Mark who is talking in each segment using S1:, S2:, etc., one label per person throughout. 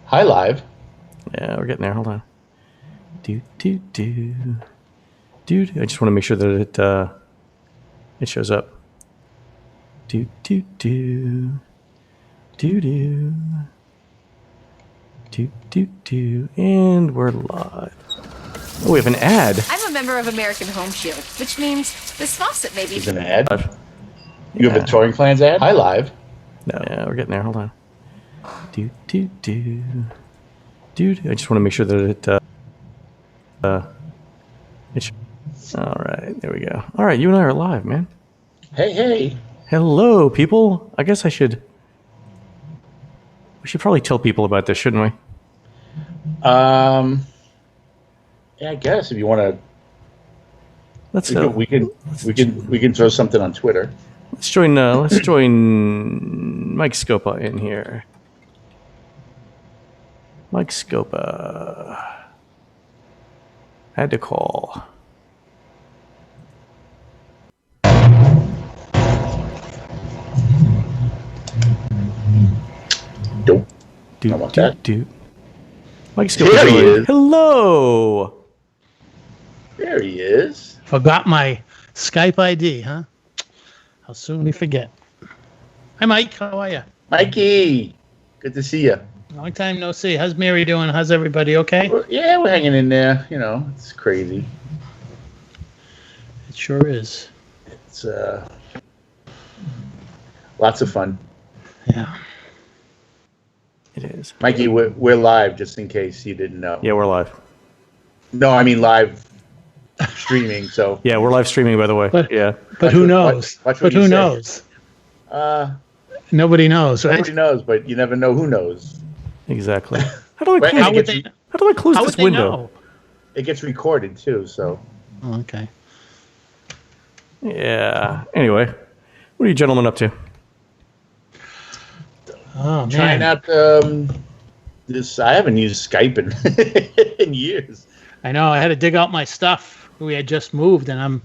S1: Hi, live.
S2: Yeah, we're getting there. Hold on. Dude. I just want to make sure that it shows up. Do. And we're live. Oh, we have an ad.
S3: I'm a member of American Home Shield, which means this faucet may be...
S1: Is an ad?
S2: You
S1: have a touring plans ad? Hi, live.
S2: No. Yeah, we're getting there. Hold on. Dude, I just want to make sure that all right, there we go. All right, you and I are live, man.
S1: Hey.
S2: Hello, people. I guess we should probably tell people about this, shouldn't we?
S1: Yeah, I guess if you want to, we can throw something on Twitter.
S2: Let's join Mike Scopa in here. Mike Scopa. Had to call. Do. Mike Scopa.
S1: There he is.
S2: Hello.
S1: There he is.
S4: Forgot my Skype ID, huh? How soon we forget. Hi, Mike. How are you?
S1: Mikey. Good to see you.
S4: Long time no see. How's Mary doing? How's everybody okay?
S1: Yeah, we're hanging in there. You know, it's crazy.
S4: It sure is.
S1: It's lots of fun.
S4: Yeah.
S2: It is.
S1: Mikey, we're live, just in case you didn't know.
S2: Yeah, we're live.
S1: No, I mean live streaming. So
S2: yeah, we're live streaming, by the way.
S4: But
S1: Watch
S4: who knows?
S1: Watch
S4: but who knows? Nobody knows, right?
S1: Nobody knows, but you never know who knows.
S2: Exactly. How do I close this window?
S4: Know?
S1: It gets recorded too, so.
S4: Oh, okay.
S2: Yeah. Anyway, what are you gentlemen up to?
S4: Oh, man.
S1: Trying out this. I haven't used Skype in years.
S4: I know. I had to dig out my stuff. We had just moved, and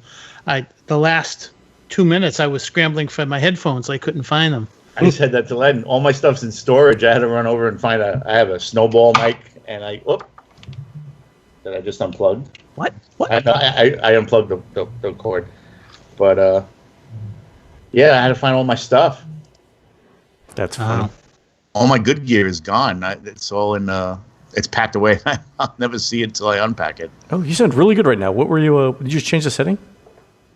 S4: the last 2 minutes I was scrambling for my headphones. I couldn't find them.
S1: I just had that to Len. All my stuff's in storage. I had to run over and find I have a snowball mic, and that I just unplugged.
S4: What?
S1: I unplugged the cord, but yeah, I had to find all my stuff.
S2: That's fun.
S1: All my good gear is gone. It's all in. It's packed away. I'll never see it until I unpack it.
S2: Oh, you sound really good right now. What were you? Did you just change the setting?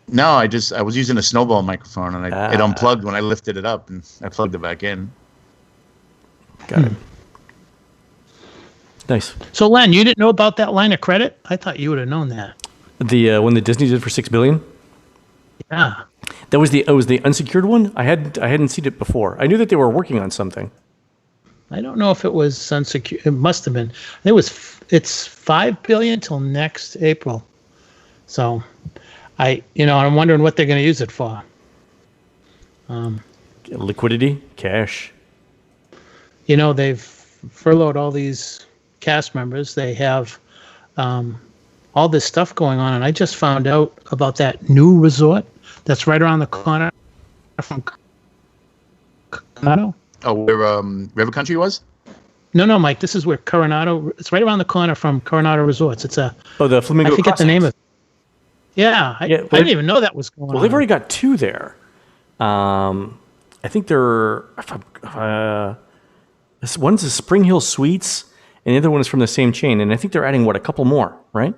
S1: No, I was using a snowball microphone, and it unplugged when I lifted it up, and I plugged it back in.
S2: Got it. Nice.
S4: So, Len, you didn't know about that line of credit? I thought you would have known that.
S2: The one that Disney did for $6 billion.
S4: Yeah.
S2: That was the unsecured one. I hadn't seen it before. I knew that they were working on something.
S4: I don't know if it was unsecured. It must have been. It's $5 billion till next April. So, I'm wondering what they're going to use it for.
S2: Liquidity, cash.
S4: They've furloughed all these cast members. They have all this stuff going on, and I just found out about that new resort that's right around the corner from Coronado.
S1: Oh, where River Country was?
S4: No, Mike. This is where Coronado. It's right around the corner from Coronado Resorts. It's the
S2: Flamingo.
S4: I forget the name of it. Yeah, I didn't even know that was going on.
S2: Well, they've already got two there. I think they're. One's the Spring Hill Suites, and the other one is from the same chain. And I think they're adding a couple more, right?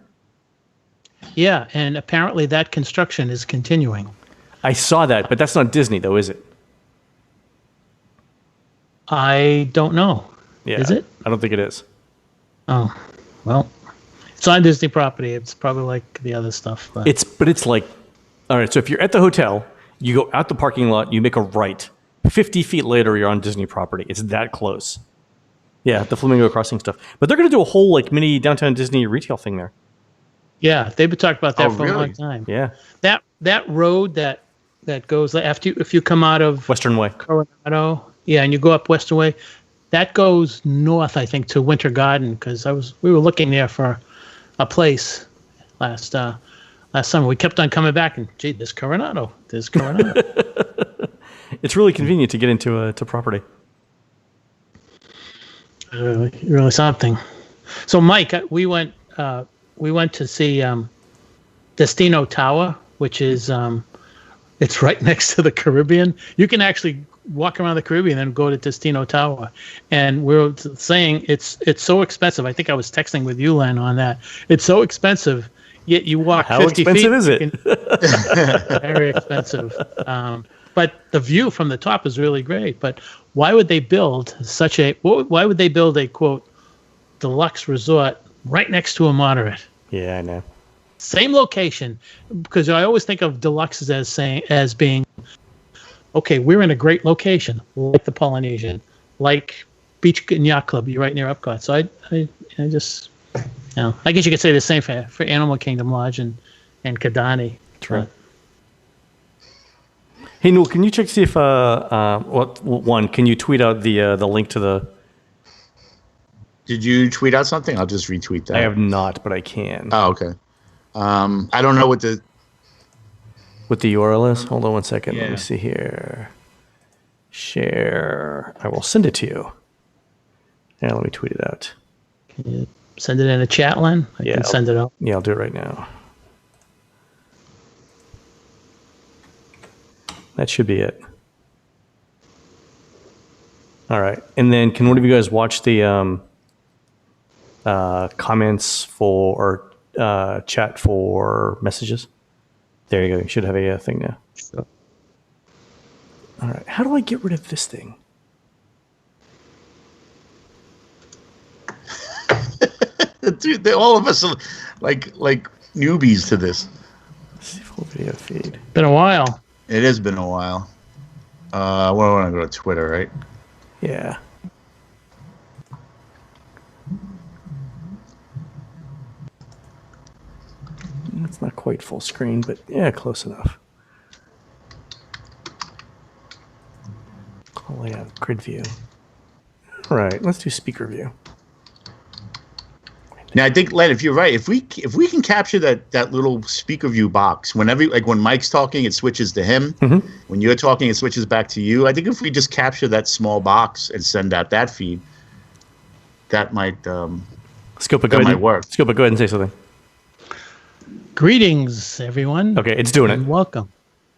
S4: Yeah, and apparently that construction is continuing.
S2: I saw that, but that's not Disney, though, is it?
S4: I don't know.
S2: Yeah,
S4: is it?
S2: I don't think it is.
S4: Oh, well, it's on Disney property. It's probably like the other stuff. But
S2: it's like, all right. So if you're at the hotel, you go out the parking lot, you make a right. 50 feet later, you're on Disney property. It's that close. Yeah, the Flamingo Crossing stuff. But they're going to do a whole mini downtown Disney retail thing there.
S4: Yeah, they've been talking about that for
S1: really?
S4: a long time.
S2: Yeah,
S4: that road that goes if you come out of
S2: Western Way,
S4: Coronado, yeah, and you go up Western Way, that goes north, I think, to Winter Garden, because we were looking there for a place last summer. We kept on coming back, and gee, there's Coronado.
S2: It's really convenient to get into property.
S4: really, really something. So, Mike, we went to see Destino Tower, which is it's right next to the Caribbean. You can actually walk around the Caribbean and go to Destino Tower. And we were saying it's so expensive. I think I was texting with you, Len, on that. It's so expensive, yet you walk
S2: How
S4: 50 feet.
S2: expensive is it?
S4: Very expensive. But the view from the top is really great. But why would they build why would they build a, quote, deluxe resort right next to a moderate?
S2: Yeah, I know.
S4: Same location, because I always think of deluxes as being, okay, we're in a great location, like the Polynesian, like Beach and Yacht Club. You're right near Epcot. So I just, I guess you could say the same for Animal Kingdom Lodge and Kidani.
S2: That's right. Hey, Newell, can you check to see if can you tweet out the link to the?
S1: Did you tweet out something? I'll just retweet that.
S2: I have not, but I can.
S1: Oh, okay. I don't know what the
S2: URL is. Hold on one second.
S1: Yeah.
S2: Let me see here. Share. I will send it to you. Yeah, let me tweet it out.
S4: Can you send it in a chat, Len? I can send it out.
S2: Yeah, I'll do it right now. That should be it. All right. And then can one of you guys watch the comments for or chat for messages? There you go. You should have a thing now.
S4: Sure.
S2: All right. How do I get rid of this thing?
S1: Dude, all of us are like newbies to this.
S2: Let's see full video feed.
S4: Been a while.
S1: It has been a while. I want to go to Twitter, right?
S2: Yeah. It's not quite full screen, but yeah, close enough. Layout, grid view. All right, let's do speaker view.
S1: Now I think, Len, if you're right, if we can capture that little speaker view box, whenever, like when Mike's talking, it switches to him. Mm-hmm. When you're talking, it switches back to you. I think if we just capture that small box and send out that feed, that might
S2: Scopa,
S1: might work.
S2: Scopa, go ahead and say something.
S4: Greetings, everyone.
S2: Okay, it's doing it.
S4: Welcome.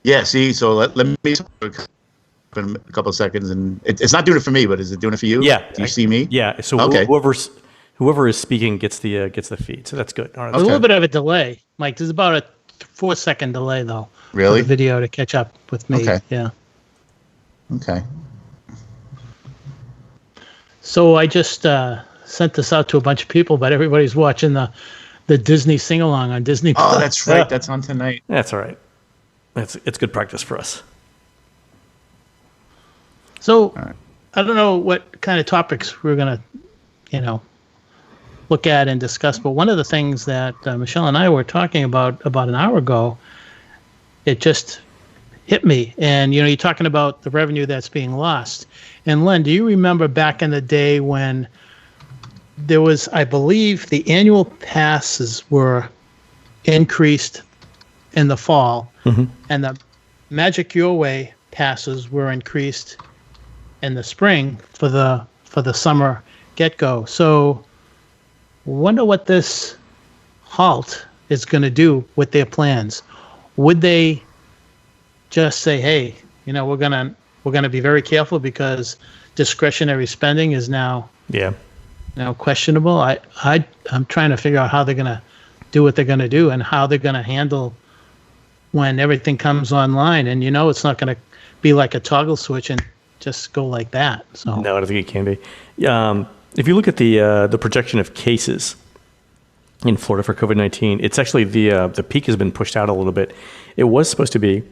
S1: Yeah. See, so let me in a couple of seconds, and it's not doing it for me, but is it doing it for you?
S2: Yeah.
S1: Do you see me?
S2: Yeah. So
S1: okay.
S2: Whoever is speaking gets the feed, so that's good. All right,
S4: There's a little bit of a delay, Mike. There's about a 4-second delay, though.
S1: Really?
S4: For the video to catch up with me.
S1: Okay.
S4: Yeah.
S1: Okay.
S4: So I just sent this out to a bunch of people, but everybody's watching the Disney sing-along on Disney+.
S1: Oh, that's right. That's on tonight.
S2: That's all right. It's good practice for us.
S4: So I don't know what kind of topics we're going to, look at and discuss. But one of the things that Michelle and I were talking about an hour ago, it just hit me. And, you're talking about the revenue that's being lost. And Len, do you remember back in the day when there was, I believe, the annual passes were increased in the fall, mm-hmm. and the Magic Your Way passes were increased in the spring for the summer get-go. So wonder what this halt is going to do with their plans. Would they just say, hey, we're going to be very careful because discretionary spending is now questionable. I'm trying to figure out how they're going to do what they're going to do and how they're going to handle when everything comes online. And it's not going to be like a toggle switch and just go like that. So
S2: no, I don't think it can be. If you look at the projection of cases in Florida for COVID-19, it's actually the peak has been pushed out a little bit. It was supposed to be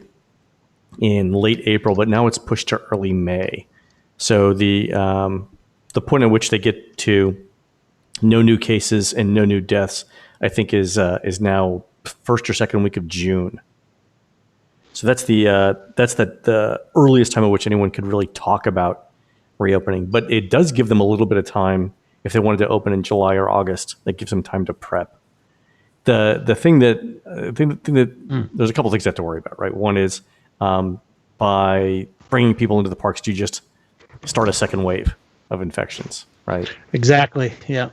S2: in late April, but now it's pushed to early May. So the point at which they get to no new cases and no new deaths, I think is now first or second week of June. So that's the earliest time at which anyone could really talk about reopening. But it does give them a little bit of time if they wanted to open in July or August. That gives them time to prep. The thing that there's a couple things I have to worry about, right? One is by bringing people into the parks, do you just start a second wave of infections, right?
S4: Exactly. Yeah.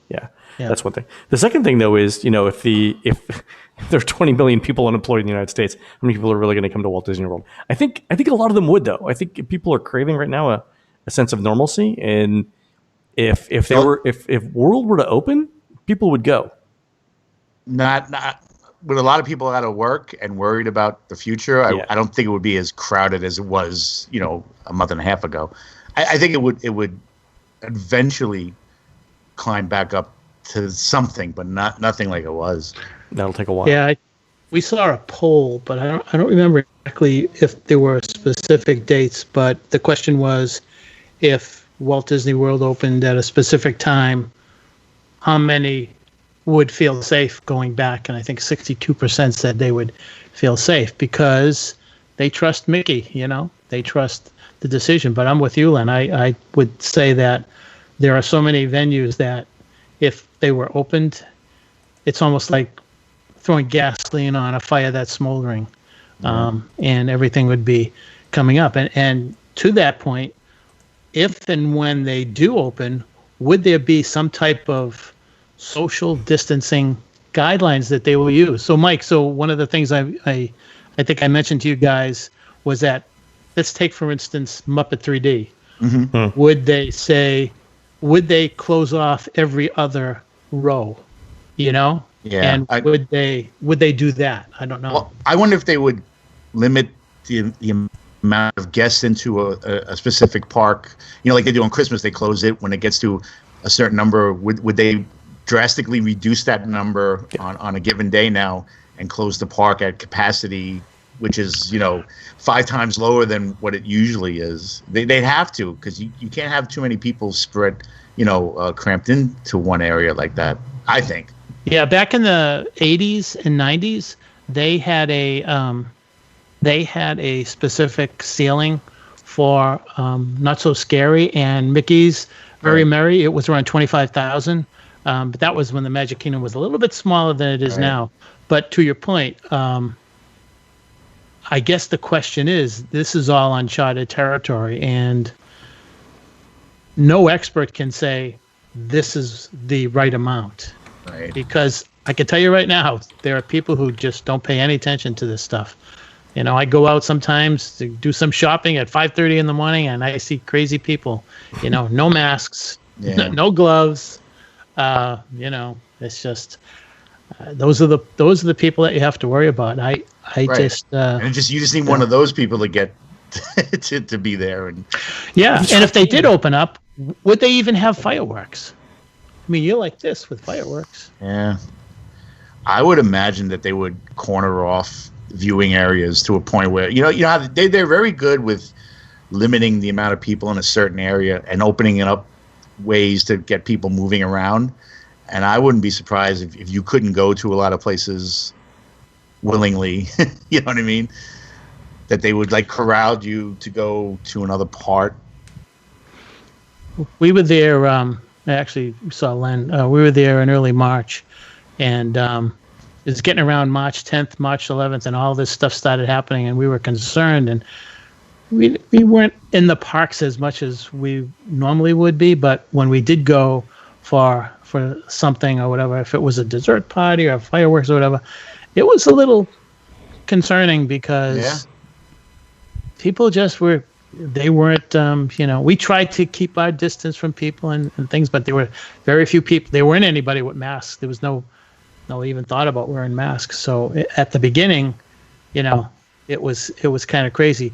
S2: Yeah,
S4: Yeah.
S2: that's one thing. The second thing, though, is if there are 20 million people unemployed in the United States, how many people are really going to come to Walt Disney World? I think a lot of them would, though. I think people are craving right now a sense of normalcy, and if World were to open, people would go.
S1: Not with a lot of people out of work and worried about the future. I don't think it would be as crowded as it was, a month and a half ago. I think it would eventually climb back up to something, but nothing like it was.
S2: That'll take a while.
S4: Yeah, we saw a poll, but I don't remember exactly if there were specific dates. But the question was, if Walt Disney World opened at a specific time, how many would feel safe going back? And I think 62% said they would feel safe because they trust Mickey. They trust the decision. But I'm with you, Len. I would say that there are so many venues that if they were opened, it's almost like throwing gasoline on a fire that's smoldering, and everything would be coming up. And to that point, if and when they do open, would there be some type of social distancing guidelines that they will use? So, Mike, one of the things I think I mentioned to you guys was that, let's take, for instance, Muppet 3D. Mm-hmm. Would they close off every other row? Yeah. And would they do that? I don't know.
S1: Well, I wonder if they would limit the amount of guests into a specific park. Like they do on Christmas, they close it when it gets to a certain number. Would they drastically reduce that number on a given day now and close the park at capacity, which is 5 times lower than what it usually is? They'd have to, because you can't have too many people spread cramped into one area like that, I think.
S4: Yeah, back in the 80s and 90s, they had a specific ceiling for Not So Scary and Mickey's Very Merry. It was around 25,000, but that was when the Magic Kingdom was a little bit smaller than it is now. But to your point, I guess the question is, this is all uncharted territory, and no expert can say this is the right amount. Right. Because I can tell you right now, there are people who just don't pay any attention to this stuff. I go out sometimes to do some shopping at 5:30 in the morning, and I see crazy people. No masks, no gloves. It's just those are the people that you have to worry about. I just
S1: you just need one of those people to get to be there. And
S4: and if they did open up, would they even have fireworks? I mean, you're like this with fireworks.
S1: Yeah. I would imagine that they would corner off viewing areas to a point where, they're very good with limiting the amount of people in a certain area and opening it up ways to get people moving around. And I wouldn't be surprised if you couldn't go to a lot of places willingly, you know what I mean? That they would corral you to go to another part.
S4: We were there, I actually saw Len. We were there in early March, and it was getting around March 10th, March 11th, and all this stuff started happening, and we were concerned. And we weren't in the parks as much as we normally would be, but when we did go for something or whatever, if it was a dessert party or fireworks or whatever, it was a little concerning because people just weren't, we tried to keep our distance from people and things, but there were very few people. There weren't anybody with masks. There was no even thought about wearing masks. So at the beginning, it was kind of crazy.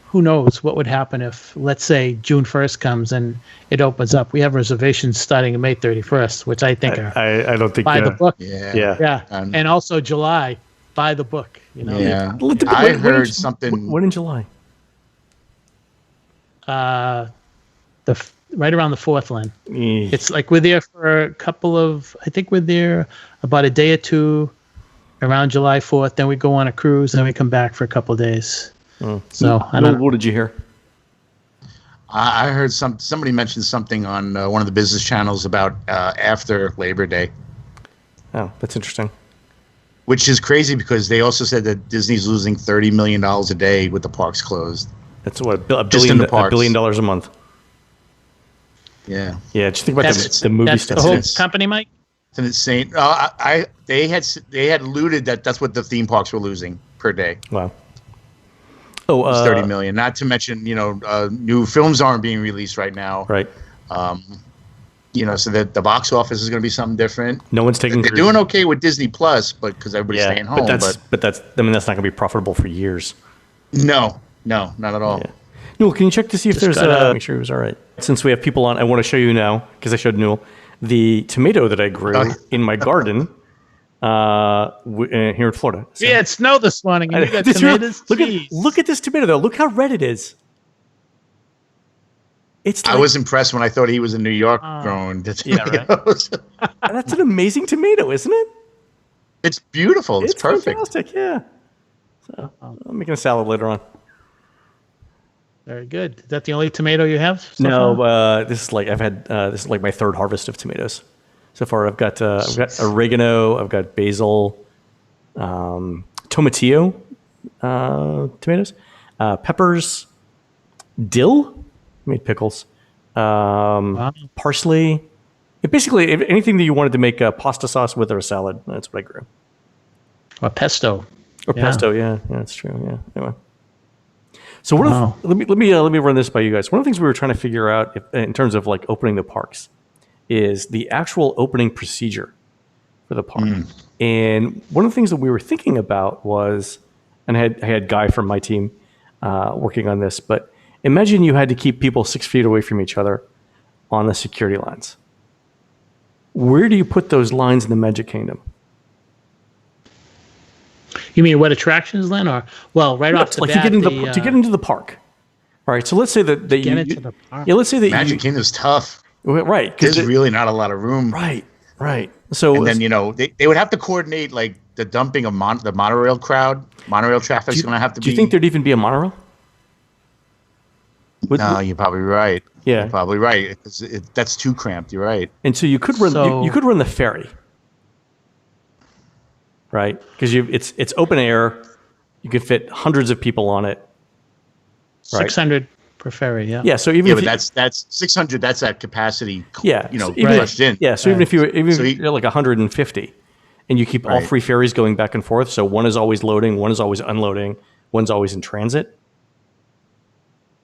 S4: Who knows what would happen if, let's say, June 1st comes and it opens up. We have reservations starting May 31st, which I think are
S2: I don't think
S4: by the book.
S2: Yeah.
S4: And also July, by the book.
S1: Yeah. I heard something.
S2: When in July?
S4: Right around the 4th, Len. It's like we're there for a couple of, I think we're there about a day or two around July 4th. Then we go on a cruise, and then we come back for a couple of days. So
S2: what did you hear?
S1: I heard somebody mentioned something on one of the business channels about after Labor Day.
S2: Oh, that's interesting.
S1: Which is crazy because they also said that Disney's losing $30 million a day with the parks closed.
S2: That's what, $1 billion a month.
S1: Yeah.
S2: Yeah, just think about the movie
S4: that's
S2: stuff.
S4: the whole
S1: It's-
S4: company, Mike.
S1: It's an insane. They had alluded that that's what the theme parks were losing per day.
S2: Wow. Oh,
S1: It's 30 million. Not to mention, new films aren't being released right now.
S2: right.
S1: So that the box office is going to be something different.
S2: No one's taking.
S1: They're doing okay with Disney Plus, but because everybody's staying home.
S2: But that's I mean that's not going to be profitable for years.
S1: No, not at all.
S2: Yeah. Newell, can you check to see if there's make sure he was all right? Since we have people on, I want to show you now because I showed Newell the tomato that I grew in my garden here in Florida. So,
S4: Yeah, it snowed this morning, and you got tomatoes.
S2: Look at this tomato though. Look how red it is. It's
S1: I was impressed when I thought he was in New York growing the tomatoes.
S2: Right. That's an amazing tomato, isn't it?
S1: It's beautiful. It's perfect.
S2: Fantastic, yeah. So I'm making a salad later on.
S4: Very good. Is that the only tomato you have?
S2: This is like my third harvest of tomatoes so far. I've got oregano, I've got basil, tomatillo tomatoes, peppers, dill. Made pickles, parsley. Basically, anything that you wanted to make a pasta sauce with or a salad. That's what I grew.
S4: Or pesto.
S2: Pesto, yeah, that's true. Yeah. Anyway, so let me run this by you guys. One of the things we were trying to figure out in terms of like opening the parks is the actual opening procedure for the park. And one of the things that we were thinking about was, and I had Guy from my team working on this, but imagine you had to keep people 6 feet away from each other on the security lines. Where do you put those lines in the Magic Kingdom?
S4: You mean what attractions, Len? Or right off the bat,
S2: to get into the park. All right, so let's say that
S4: get into the park.
S2: Yeah, let's say that
S1: Magic Kingdom's tough.
S2: Right,
S1: There's really not a lot of room.
S2: Right. So
S1: and then they would have to coordinate like the dumping of the monorail crowd. Monorail traffic is going to have to be.
S2: Do you think there'd even be a monorail?
S1: You're probably right.
S2: Yeah,
S1: you're probably right. That's too cramped. You're right.
S2: And so you could run you could run the ferry, right? Because it's open air. You could fit hundreds of people on it.
S4: Right? 600 per ferry. Yeah.
S2: Yeah. So even
S1: but that's 600. That's at capacity.
S2: Yeah.
S1: Crushed in.
S2: Yeah. So even if you're like 150, and you keep all three ferries going back and forth, so one is always loading, one is always unloading, one's always in transit.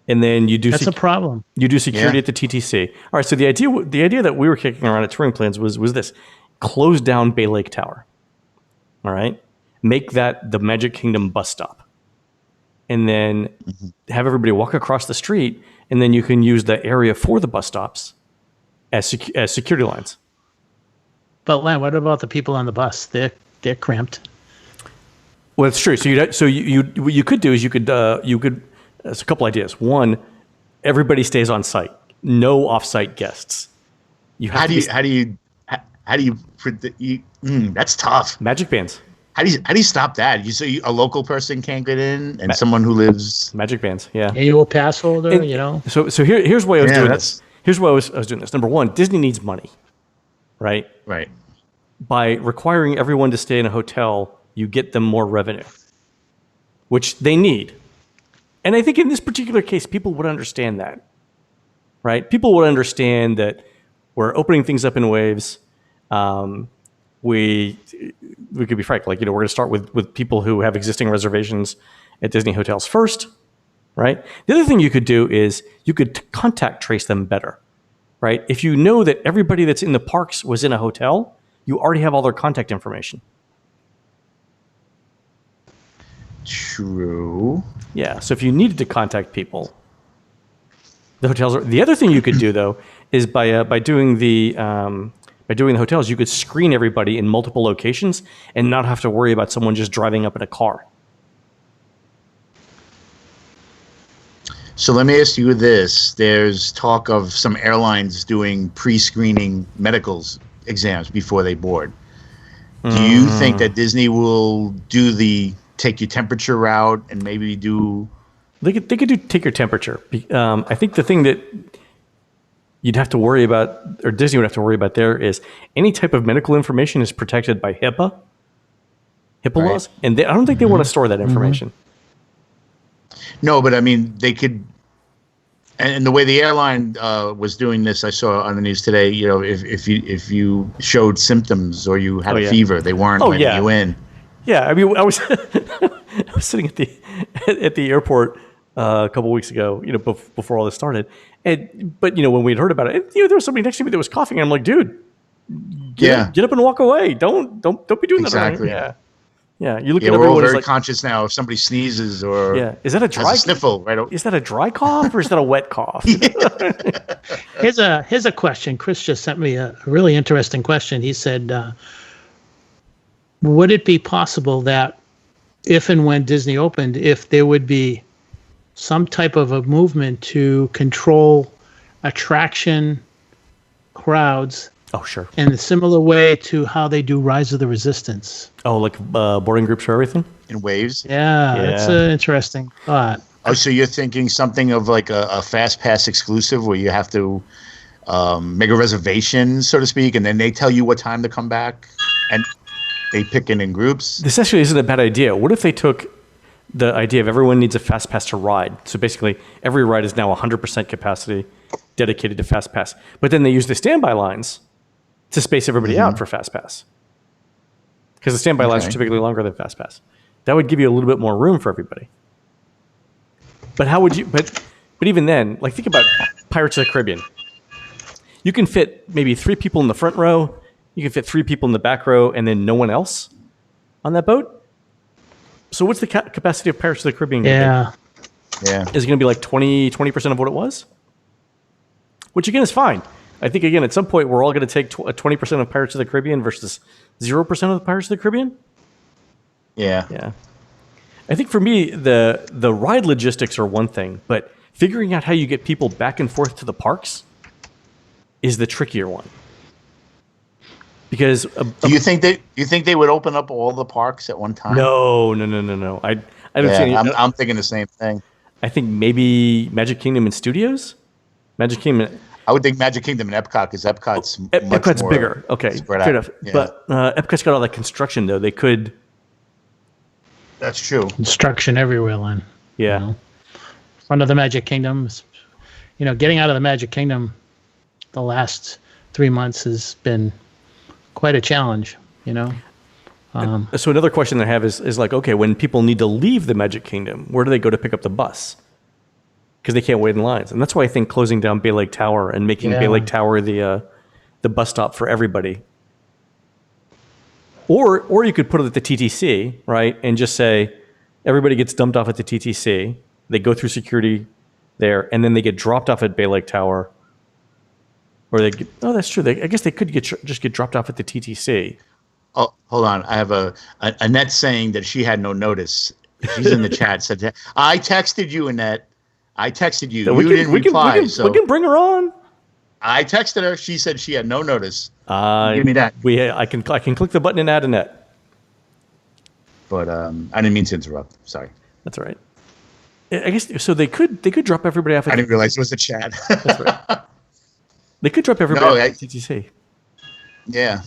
S2: And then you do
S4: that's a problem.
S2: You do security at the TTC. All right. So the idea that we were kicking around at Touring Plans was this: close down Bay Lake Tower. All right, make that the Magic Kingdom bus stop, and then have everybody walk across the street, and then you can use the area for the bus stops as security lines.
S4: But Len, what about the people on the bus? They're cramped.
S2: Well, that's true. So what you could do is you could. There's a couple ideas. One, everybody stays on site. No off-site guests.
S1: How do you that's tough.
S2: Magic bands.
S1: How do you stop that? A local person can't get in, and someone who lives
S2: magic bands. Yeah.
S4: Annual pass holder.
S2: So here's why I was doing this. Here's why I was doing this. Number one, Disney needs money, right?
S1: Right.
S2: By requiring everyone to stay in a hotel, you get them more revenue, which they need. And I think in this particular case, people would understand that, right? People would understand that we're opening things up in waves. We could be frank, we're going to start with people who have existing reservations at Disney hotels first, right? The other thing you could do is you could contact trace them better, right? If you know that everybody that's in the parks was in a hotel, you already have all their contact information.
S1: True.
S2: Yeah. So if you needed to contact people, the hotels are. The other thing you could do though is by doing the hotels, you could screen everybody in multiple locations and not have to worry about someone just driving up in a car.
S1: So let me ask you this: there's talk of some airlines doing pre-screening medicals exams before they board. Do you think that Disney will do the take your temperature route and maybe do?
S2: They could do take your temperature. I think the thing that you'd have to worry about, or Disney would have to worry about there, is any type of medical information is protected by HIPAA laws, and I don't think they want to store that information.
S1: No, but I mean, they could. And the way the airline was doing this, I saw on the news today. You know, if you showed symptoms or you had a fever, they weren't letting you in.
S2: Yeah, I mean, I was I was sitting at the airport a couple weeks ago, you know, before all this started, but you know, when we had heard about it, you know, there was somebody next to me that was coughing, and I'm like, dude, get up and walk away. Don't be doing that around here. Yeah. You look at
S1: we're all
S2: everyone
S1: very conscious now. If somebody sneezes or
S2: is that a dry
S1: sniffle? Right?
S2: Is that a dry cough or is that a wet cough?
S4: Here's a question. Chris just sent me a really interesting question. He said, would it be possible that if and when Disney opened, if there would be some type of a movement to control attraction crowds?
S2: Oh, sure.
S4: In a similar way to how they do Rise of the Resistance.
S2: Oh, like boarding groups for everything?
S1: In waves?
S4: Yeah, that's an interesting thought.
S1: Oh, so you're thinking something of like a Fast Pass exclusive where you have to make a reservation, so to speak, and then they tell you what time to come back, and they pick in groups?
S2: This actually isn't a bad idea. What if they took the idea of everyone needs a Fast Pass to ride? So basically, every ride is now 100% capacity dedicated to Fast Pass. But then they use the standby lines to space everybody out for Fast Pass. Because the standby lines are typically longer than Fast Pass. That would give you a little bit more room for everybody. But how would you, but even then, like think about Pirates of the Caribbean. You can fit maybe 3 people in the front row, you can fit 3 people in the back row, and then no one else on that boat. So what's the capacity of Pirates of the Caribbean going to be?
S1: Yeah.
S2: Is it going to be like 20% of what it was? Which again is fine. I think, again, at some point, we're all going to take 20% of Pirates of the Caribbean versus 0% of the Pirates of the Caribbean.
S1: Yeah.
S2: Yeah. I think for me, the ride logistics are one thing, but figuring out how you get people back and forth to the parks is the trickier one. Because
S1: do you think they would open up all the parks at one time?
S2: No. I don't see any.
S1: I'm thinking the same thing.
S2: I think maybe Magic Kingdom and Studios. Magic Kingdom.
S1: I would think Magic Kingdom and Epcot, because Epcot's
S2: Epcot's
S1: more
S2: bigger. Okay, fair enough.
S1: Yeah.
S2: But Epcot's got all that construction, though. They could.
S1: That's true.
S4: Construction everywhere, Len.
S2: Yeah.
S4: You know? Front of the Magic Kingdom. You know, getting out of the Magic Kingdom the last 3 months has been quite a challenge, you know?
S2: So another question I have is like, okay, when people need to leave the Magic Kingdom, where do they go to pick up the bus? Because they can't wait in lines. And that's why I think closing down Bay Lake Tower and making Bay Lake Tower the bus stop for everybody. Or you could put it at the TTC, right? And just say, everybody gets dumped off at the TTC. They go through security there, and then they get dropped off at Bay Lake Tower. Or that's true. I guess they could just get dropped off at the TTC.
S1: Oh, hold on. I have Annette saying that she had no notice. She's in the chat. Said, I texted you, Annette. I texted you. You didn't reply.
S2: We can bring her on.
S1: I texted her. She said she had no notice. Give me that.
S2: I can click the button and add Annette.
S1: But I didn't mean to interrupt. Sorry.
S2: That's all right. I guess so. They could drop everybody off.
S1: I didn't realize it was a chat.
S2: That's right. They could drop everybody off at TTC.
S1: Yeah.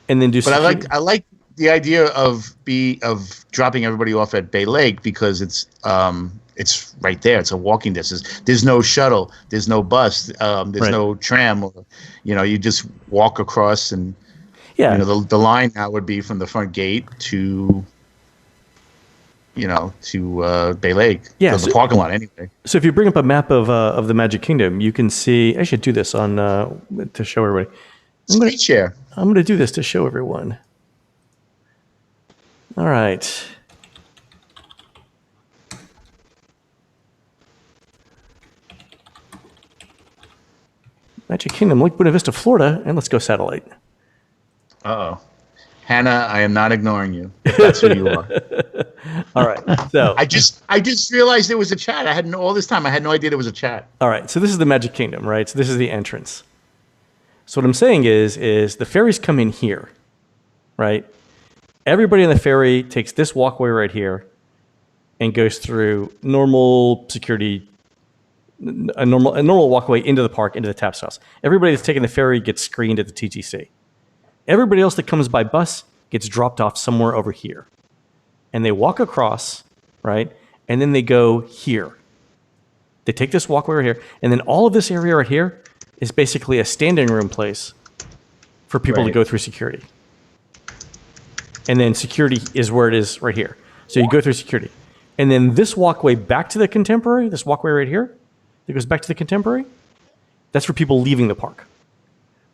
S2: And then do.
S1: But I like the idea of dropping everybody off at Bay Lake, because it's right there. It's a walking distance. There's no shuttle. There's no bus. There's no tram. You just walk across, and the line now would be from the front gate to Bay Lake. Yeah, the parking lot anyway.
S2: So if you bring up a map of the Magic Kingdom, you can see. I should do this on to show everybody.
S1: Screen share.
S2: I'm going to do this to show everyone. All right. Magic Kingdom, Lake Buena Vista, Florida, and let's go satellite.
S1: Uh-oh. Hannah, I am not ignoring you, if that's who you are.
S2: All right. So
S1: I just realized there was a chat. All this time I had no idea there was a chat.
S2: All right. So this is the Magic Kingdom, right? So this is the entrance. So what I'm saying is the ferries come in here, right? Everybody on the ferry takes this walkway right here and goes through normal security, a normal walkway into the park, into the Taps House. Everybody that's taking the ferry gets screened at the TTC. Everybody else that comes by bus gets dropped off somewhere over here. And they walk across, right? And then they go here. They take this walkway right here, and then all of this area right here is basically a standing room place for people to go through security. And then security is where it is right here. So you go through security. And then this walkway back to the Contemporary, this walkway right here, that goes back to the Contemporary, that's for people leaving the park.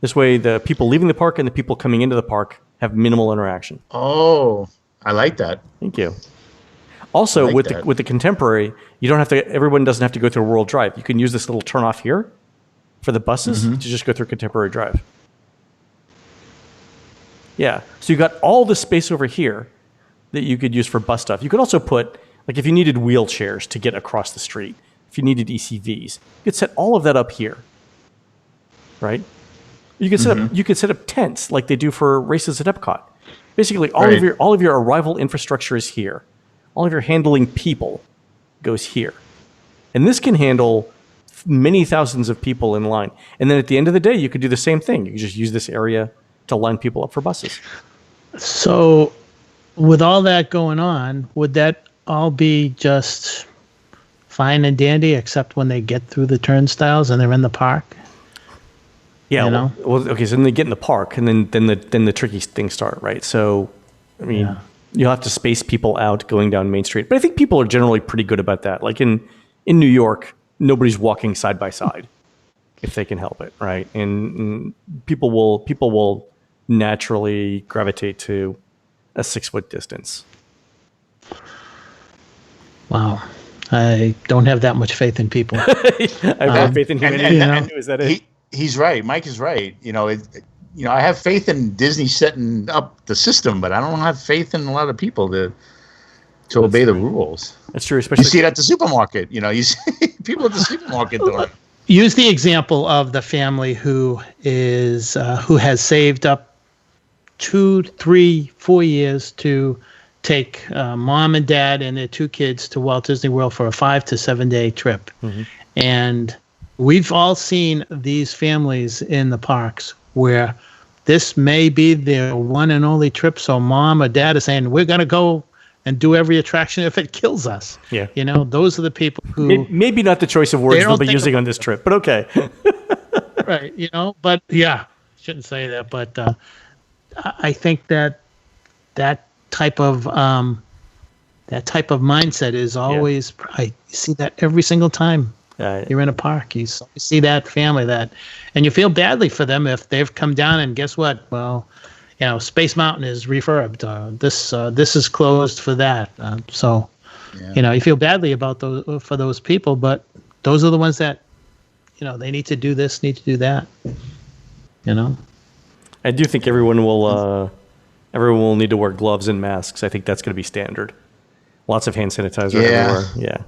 S2: This way, the people leaving the park and the people coming into the park have minimal interaction.
S1: Oh, I like that.
S2: Thank you. Also,
S1: like
S2: with the Contemporary, you don't have to. Everyone doesn't have to go through World Drive. You can use this little turn off here for the buses to just go through Contemporary Drive. Yeah. So you got all this space over here that you could use for bus stuff. You could also put, like, if you needed wheelchairs to get across the street, if you needed ECVs, you could set all of that up here. Right? You could set up tents like they do for races at Epcot. Basically, all of your arrival infrastructure is here. All of your handling people goes here. And this can handle many thousands of people in line. And then at the end of the day, you could do the same thing. You could just use this area to line people up for buses.
S4: So with all that going on, would that all be just fine and dandy except when they get through the turnstiles and they're in the park?
S2: Yeah.
S4: You know?
S2: Well, okay. So then they get in the park, and then the tricky things start, right? So, I mean, you'll have to space people out going down Main Street. But I think people are generally pretty good about that. Like in New York, nobody's walking side by side if they can help it, right? And people will naturally gravitate to a 6-foot distance.
S4: Wow. I don't have that much faith in people.
S2: I have faith in humanity. Is that it?
S1: He's right. Mike is right. I have faith in Disney setting up the system, but I don't have faith in a lot of people to obey the rules.
S2: That's true. Especially
S1: you see it at the supermarket. You see people at the supermarket doing it.
S4: Use the example of the family who has saved up 2, 3, 4 years to take mom and dad and their 2 kids to Walt Disney World for a 5 to 7 day trip. Mm-hmm. And we've all seen these families in the parks where this may be their one and only trip. So mom or dad is saying, we're going to go and do every attraction if it kills us.
S2: Yeah.
S4: Those are the people who...
S2: Maybe not the choice of words they'll be using on this trip, but okay.
S4: Right. But yeah, shouldn't say that. But I think that type of mindset is always... I see that every single time. You're in a park. You see that family and you feel badly for them if they've come down and guess what? Well, Space Mountain is refurbed. This is closed for that. You feel badly about for those people, but those are the ones that, they need to do this, need to do that.
S2: I do think everyone will need to wear gloves and masks. I think that's going to be standard. Lots of hand sanitizer everywhere. Yeah.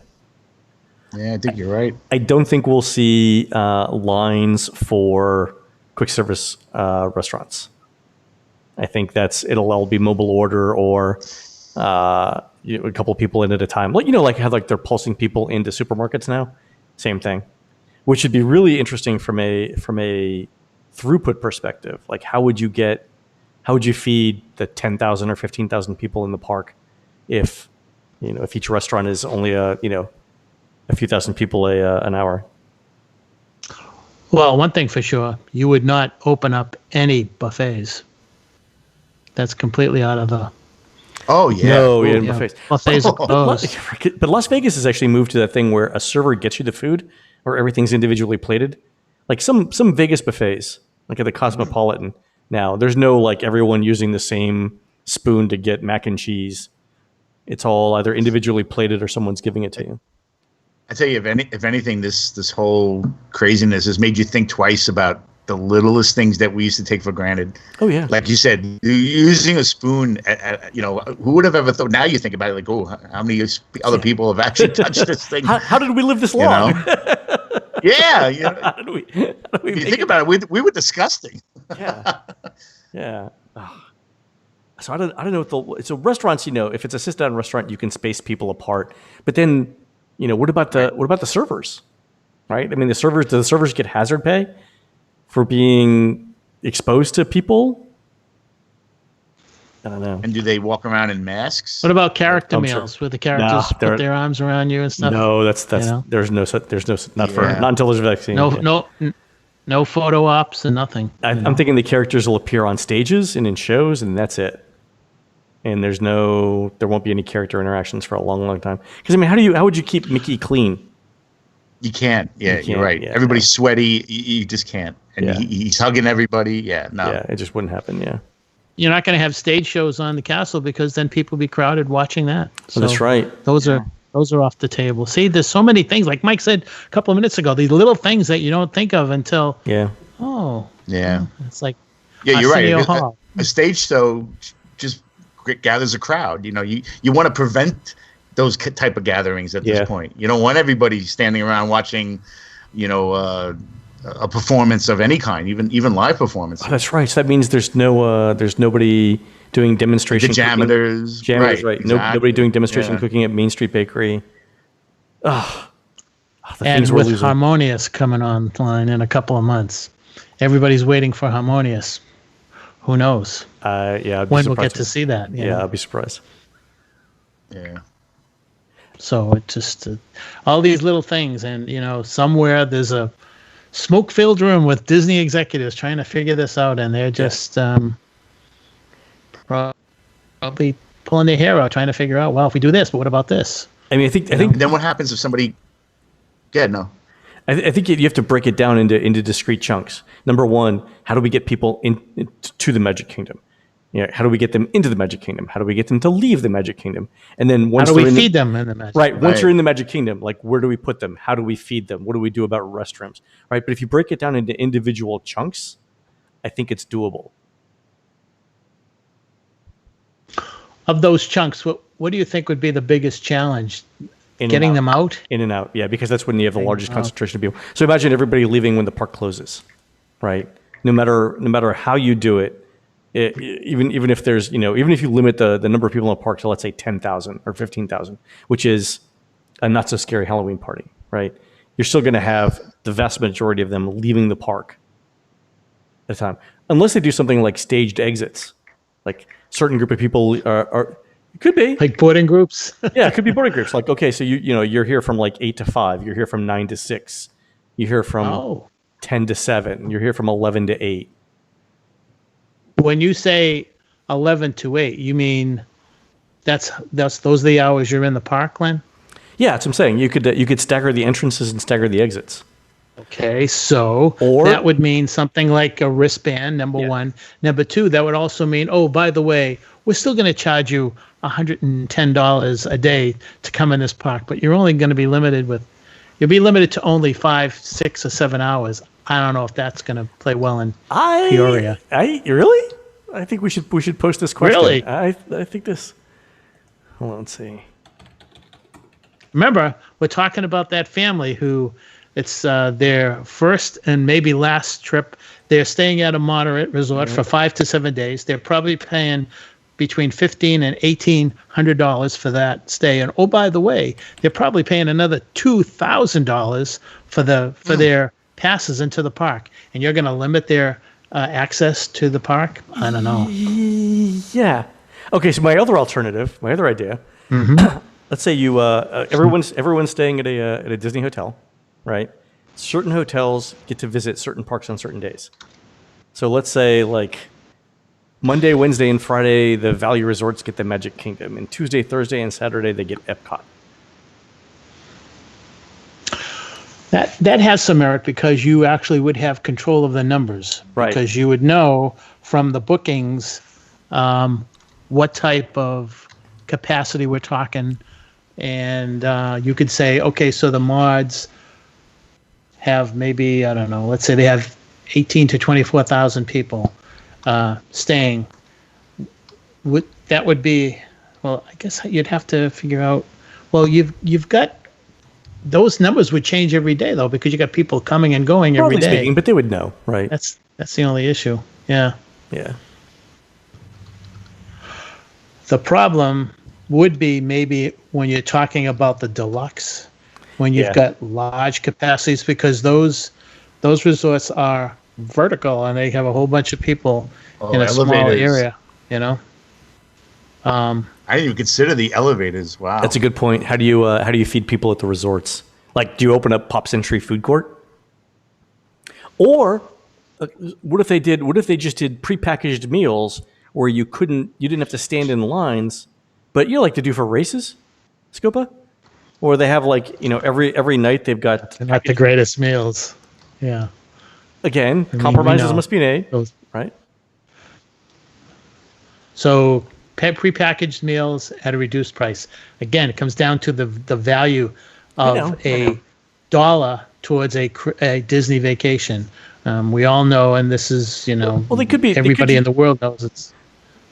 S1: Yeah, I think you're right.
S2: I don't think we'll see lines for quick service restaurants. I think it'll all be mobile order or a couple of people in at a time. Like how they're pulsing people into supermarkets now. Same thing, which would be really interesting from a throughput perspective. Like how would you feed the 10,000 or 15,000 people in the park if each restaurant is only a few thousand people an hour?
S4: Well, one thing for sure, you would not open up any buffets. That's completely out of the...
S1: Oh, yeah.
S2: No, buffets.
S4: Buffets are closed.
S2: But Las Vegas has actually moved to that thing where a server gets you the food or everything's individually plated. Like some Vegas buffets, like at the Cosmopolitan now, there's no everyone using the same spoon to get mac and cheese. It's all either individually plated or someone's giving it to you.
S1: I tell you, if anything, this whole craziness has made you think twice about the littlest things that we used to take for granted.
S2: Oh yeah,
S1: like you said, using a spoon. Who would have ever thought? Now you think about it, how many other people have actually touched this thing?
S2: How did we live this long?
S1: Yeah,
S2: how do we
S1: you think about it, we were disgusting.
S2: Yeah. Oh. So I don't know so restaurants. If it's a sit-down restaurant, you can space people apart, but then. What about the servers, right? I mean, do the servers get hazard pay for being exposed to people? I don't know.
S1: And do they walk around in masks?
S4: What about character
S2: I'm sure.
S4: meals where the characters put their arms around you and stuff?
S2: No, that's
S4: you know?
S2: there's no not until there's a vaccine.
S4: No photo ops and nothing.
S2: I'm thinking the characters will appear on stages and in shows, and that's it. And there won't be any character interactions for a long, long time. Because I mean, how would you keep Mickey clean?
S1: You can't. Yeah, you're right. Everybody's sweaty. You just can't. And he's hugging everybody. Yeah, no.
S2: Yeah, it just wouldn't happen. Yeah.
S4: You're not going to have stage shows on the castle because then people will be crowded watching that. So
S2: that's right.
S4: Those are off the table. See, there's so many things. Like Mike said a couple of minutes ago, these little things that you don't think of until.
S2: Yeah.
S4: Oh.
S1: Yeah.
S4: It's like.
S1: Yeah, you're right. A stage show just gathers a crowd. You know, you want to prevent those type of gatherings at this point. You don't want everybody standing around watching, a performance of any kind, even live performance.
S2: Oh, that's right. So that means there's nobody doing demonstration.
S1: The jammers,
S2: right?
S1: Exactly.
S2: Nobody doing demonstration cooking at Main Street Bakery.
S4: And with Harmonious coming online in a couple of months, everybody's waiting for Harmonious. Who knows?
S2: When
S4: we'll get to see that?
S2: I'll be surprised.
S1: Yeah.
S4: So it just all these little things, and somewhere there's a smoke-filled room with Disney executives trying to figure this out, and they're just probably pulling their hair out trying to figure out. Well, if we do this, but what about this?
S2: I mean, I think.
S1: Then what happens if somebody? Yeah, no.
S2: I think you have to break it down into discrete chunks. Number one, how do we get people to the Magic Kingdom? How do we get them into the Magic Kingdom? How do we get them to leave the Magic Kingdom? And then once
S4: how do we feed them in the Magic Kingdom?
S2: Once you're in the Magic Kingdom, like where do we put them? How do we feed them? What do we do about restrooms? Right? But if you break it down into individual chunks, I think it's doable.
S4: Of those chunks, what do you think would be the biggest challenge? Getting them out?
S2: In and out, yeah, because that's when you have the largest concentration of people. So imagine everybody leaving when the park closes, right? No matter how you do it, even if there's, even if you limit the number of people in the park to, let's say, 10,000 or 15,000, which is a not so scary Halloween party, right? You're still going to have the vast majority of them leaving the park at a time, unless they do something like staged exits, like certain group of people are it could be
S4: like boarding groups.
S2: Yeah, it could be boarding groups. Like, okay, so you're here from like 8 to 5, you're here from 9 to 6, you're here from 10 to 7, you're here from 11 to 8.
S4: When you say 11 to 8, you mean those are the hours you're in the park, Len?
S2: Yeah, that's what I'm saying. You could stagger the entrances and stagger the exits.
S4: Okay, so that would mean something like a wristband, number one. Number two, that would also mean, by the way, we're still going to charge you $110 a day to come in this park, but you're only going to be limited to only 5, 6, or 7 hours. I don't know if that's going to play well in Peoria.
S2: Really? I think we should post this question.
S4: Really?
S2: I think this. Hold on, let's see.
S4: Remember, we're talking about that family who it's their first and maybe last trip. They're staying at a moderate resort for 5 to 7 days. They're probably paying between $1,500 and $1,800 for that stay. And by the way, they're probably paying another $2,000 for their passes into the park, and you're going to limit their access to the park? I don't know.
S2: Yeah. Okay. So my other idea. Let's say you everyone's staying at a Disney hotel, right? Certain hotels get to visit certain parks on certain days. So let's say like Monday, Wednesday, and Friday, the value resorts get the Magic Kingdom, and Tuesday, Thursday, and Saturday they get Epcot.
S4: That has some merit because you actually would have control of the numbers.
S2: Right. Because
S4: you would know from the bookings what type of capacity we're talking. And you could say, okay, so the mods have maybe, I don't know, let's say they have 18 to 24,000 people staying. That would be, well, I guess you'd have to figure out, well, you've got, those numbers would change every day, though, because you got people coming and going every day.
S2: Speaking, but they would know, right?
S4: That's the only issue. Yeah.
S2: Yeah.
S4: The problem would be maybe when you're talking about the deluxe, when you've got large capacities, because those resorts are vertical and they have a whole bunch of people in a small area,
S1: I didn't even consider the elevators. Wow.
S2: That's a good point. How do you feed people at the resorts? Like, do you open up Pop Century Food Court? Or what if they just did prepackaged meals where you didn't have to stand in lines, but you like to do for races, Scopa? Or they have every night they've got
S4: They're not the greatest meals. Yeah.
S2: Again,
S4: I mean,
S2: compromises must be made, right?
S4: So prepackaged meals at a reduced price. Again, it comes down to the value of a dollar towards a Disney vacation. We all know, and this is well,
S2: they could be.
S4: Everybody in the world knows it's.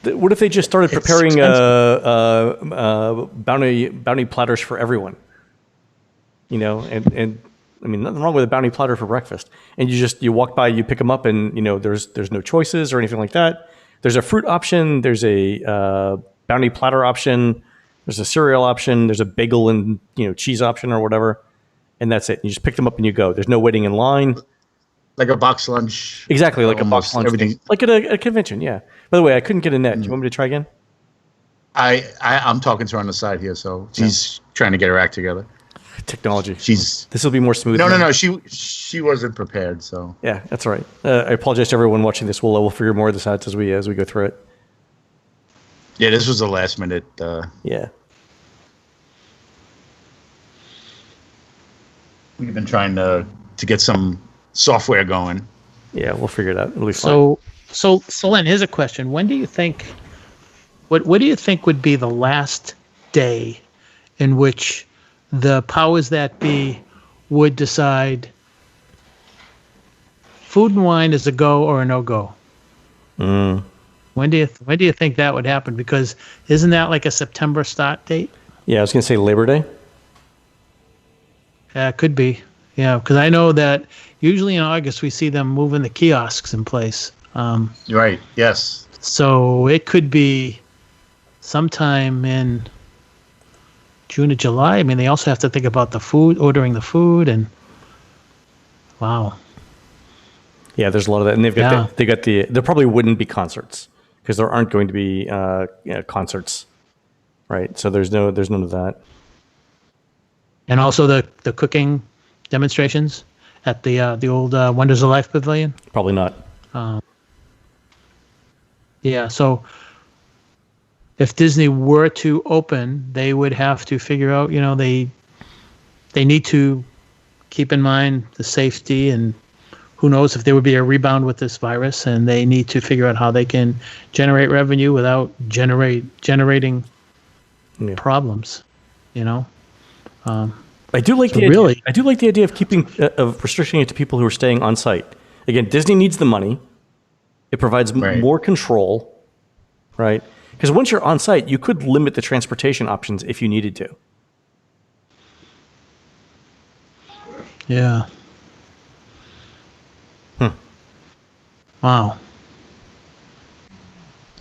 S2: What if they just started preparing bounty platters for everyone? And I mean, nothing wrong with a bounty platter for breakfast. And you walk by, you pick them up, and there's no choices or anything like that. There's a fruit option. There's a bounty platter option. There's a cereal option. There's a bagel and cheese option or whatever, and that's it. You just pick them up and you go. There's no waiting in line.
S1: Like a box lunch.
S2: Exactly, like a box lunch.
S1: Everything.
S2: Like at a convention, yeah. By the way, I couldn't get a net. Do you want me to try again?
S1: I'm talking to her on the side here, so she's trying to get her act together.
S2: Technology.
S1: This
S2: will be more smooth.
S1: No. She wasn't prepared, so
S2: yeah, that's all right. I apologize to everyone watching this. We'll figure more of this out as we go through it.
S1: Yeah, this was a last minute.
S2: Yeah.
S1: We've been trying to get some software going.
S2: Yeah, we'll figure it out. It'll be fine.
S4: So Len, here's a question. When do you think? What do you think would be the last day in which the powers that be would decide Food and Wine is a go or a no go? When do you think that would happen? Because isn't that like a September start date?
S2: Yeah, I was going to say Labor Day.
S4: Yeah, it could be. Yeah, because I know that usually in August we see them moving the kiosks in place.
S1: Right. Yes.
S4: So it could be sometime in June or July. I mean, they also have to think about the food, ordering the food, and wow.
S2: Yeah, there's a lot of that, and there probably wouldn't be concerts because there aren't going to be concerts, right? So there's none of that.
S4: And also the cooking demonstrations at the old Wonders of Life Pavilion.
S2: Probably not.
S4: Yeah, so if Disney were to open, they would have to figure out, they need to keep in mind the safety, and who knows if there would be a rebound with this virus, and they need to figure out how they can generate revenue without generating problems,
S2: I do like the idea of of restricting it to people who are staying on site. Again, Disney needs the money. It provides more control, right? Because once you're on site, you could limit the transportation options if you needed to.
S4: Yeah. Wow.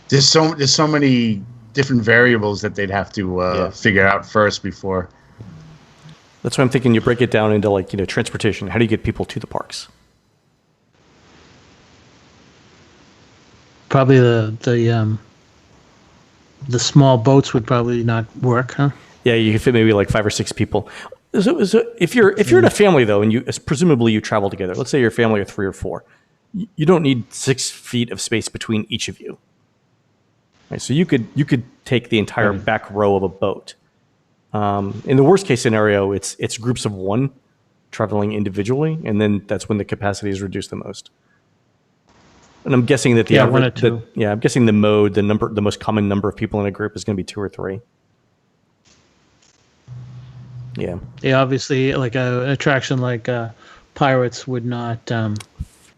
S1: There's so many different variables that they'd have to figure out first before.
S2: That's why I'm thinking you break it down into transportation. How do you get people to the parks?
S4: Probably the small boats would probably not work, huh?
S2: Yeah, you could fit maybe like 5 or 6 people. So if you're in a family though, and presumably you travel together, let's say your family of 3 or 4, you don't need 6 feet of space between each of you. Right, so you could take the entire back row of a boat. In the worst case scenario, it's groups of 1 traveling individually, and then that's when the capacity is reduced the most. And I'm guessing that I'm guessing the most common number of people in a group is going to be 2 or 3. Yeah.
S4: Yeah, obviously, like an attraction like Pirates would not.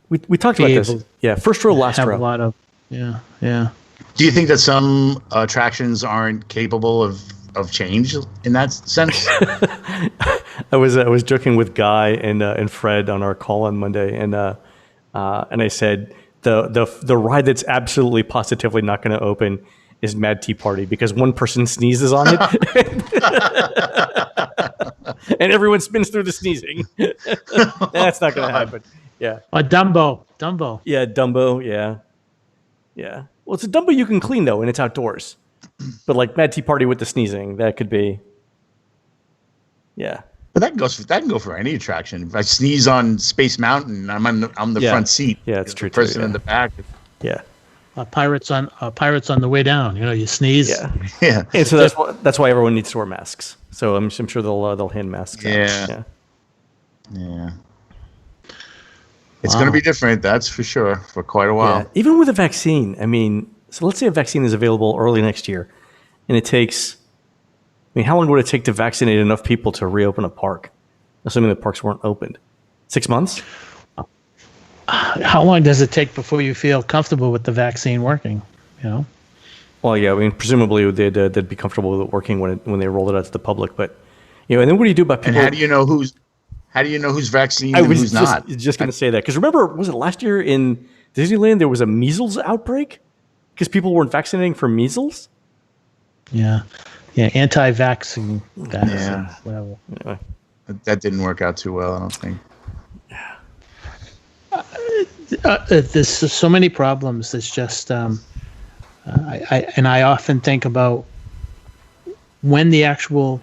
S2: We talked about this. Yeah, first row, last row.
S4: Have a lot of. Yeah.
S1: Do you think that some attractions aren't capable of change in that sense?
S2: I was joking with Guy and Fred on our call on Monday, and I said the ride that's absolutely positively not going to open is Mad Tea Party because one person sneezes on it, and everyone spins through the sneezing. That's not going to happen. Yeah.
S4: Dumbo.
S2: Yeah, Dumbo. Yeah. Well, it's a Dumbo you can clean though, and it's outdoors. But like Mad Tea Party with the sneezing, that could be. Yeah.
S1: But that can go for any attraction. If I sneeze on Space Mountain, I'm the front seat.
S2: Yeah, it's true.
S1: The person
S2: too,
S1: in the back.
S2: Yeah.
S4: Pirates on the way down. You sneeze.
S2: Yeah.
S1: Yeah.
S2: And so that's why everyone needs to wear masks. So I'm sure they'll hand masks.
S1: Yeah.
S2: Out.
S1: Yeah. It's going to be different, that's for sure, for quite a while.
S2: Yeah. Even with a vaccine, I mean, so let's say a vaccine is available early next year, and it takes. I mean, how long would it take to vaccinate enough people to reopen a park, assuming the parks weren't opened? 6 months?
S4: How long does it take before you feel comfortable with the vaccine working?
S2: Well, yeah. I mean, presumably they'd be comfortable with it working when they rolled it out to the public. But and then what do you do about people?
S1: And how do you know who's vaccinated and who's not?
S2: Just going to say that because remember, was it last year in Disneyland there was a measles outbreak because people weren't vaccinating for measles?
S4: Yeah. Yeah, anti-vaccine. Whatever.
S2: Anyway.
S1: That didn't work out too well, I don't think.
S4: There's so many problems. It's just, I often think about when the actual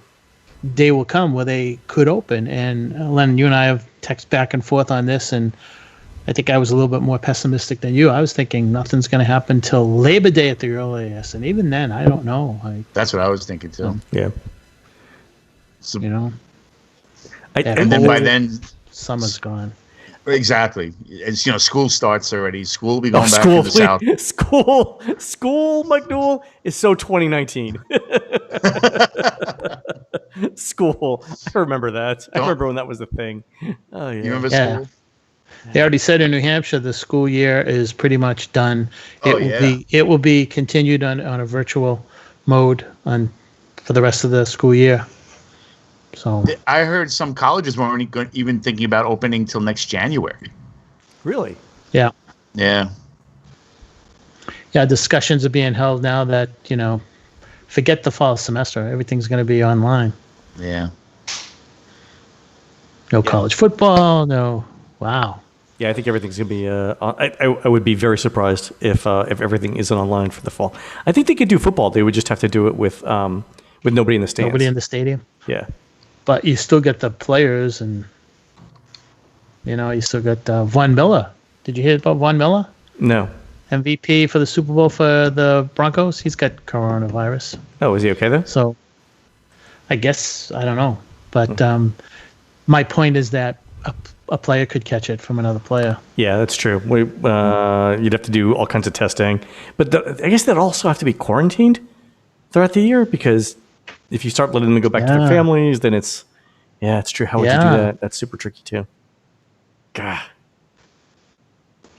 S4: day will come where they could open. And Len, you and I have texted back and forth on this, and I think I was a little bit more pessimistic than you. I was thinking nothing's going to happen till Labor Day at the earliest, and even then, I don't know.
S1: That's what I was thinking too.
S2: Yeah.
S1: So,
S4: and
S1: then by then,
S4: summer's gone.
S1: Exactly. It's school starts already. School will be going back to the south.
S2: School, Mike Newell, is so 2019. School. I remember that. I remember when that was the thing. Oh yeah.
S1: You remember school?
S4: They already said in New Hampshire the school year is pretty much done. It will be continued on a virtual mode for the rest of the school year. So
S1: I heard some colleges weren't even thinking about opening till next January.
S2: Really?
S4: Yeah.
S1: Yeah.
S4: Yeah, discussions are being held now that, forget the fall semester. Everything's going to be online.
S1: Yeah.
S4: No college football, no. Wow.
S2: Yeah, I think everything's going to be I would be very surprised if everything isn't online for the fall. I think they could do football. They would just have to do it with nobody in the stands.
S4: Nobody in the stadium.
S2: Yeah.
S4: But you still get the players, and you still got Von Miller. Did you hear about Von Miller?
S2: No.
S4: MVP for the Super Bowl for the Broncos. He's got coronavirus.
S2: Oh, is he okay though?
S4: So, I guess I don't know, but my point is that a player could catch it from another player.
S2: Yeah, that's true. You'd have to do all kinds of testing, but I guess they'd also have to be quarantined throughout the year because. If you start letting them go back to their families, then it's true. How would you do that? That's super tricky too. God.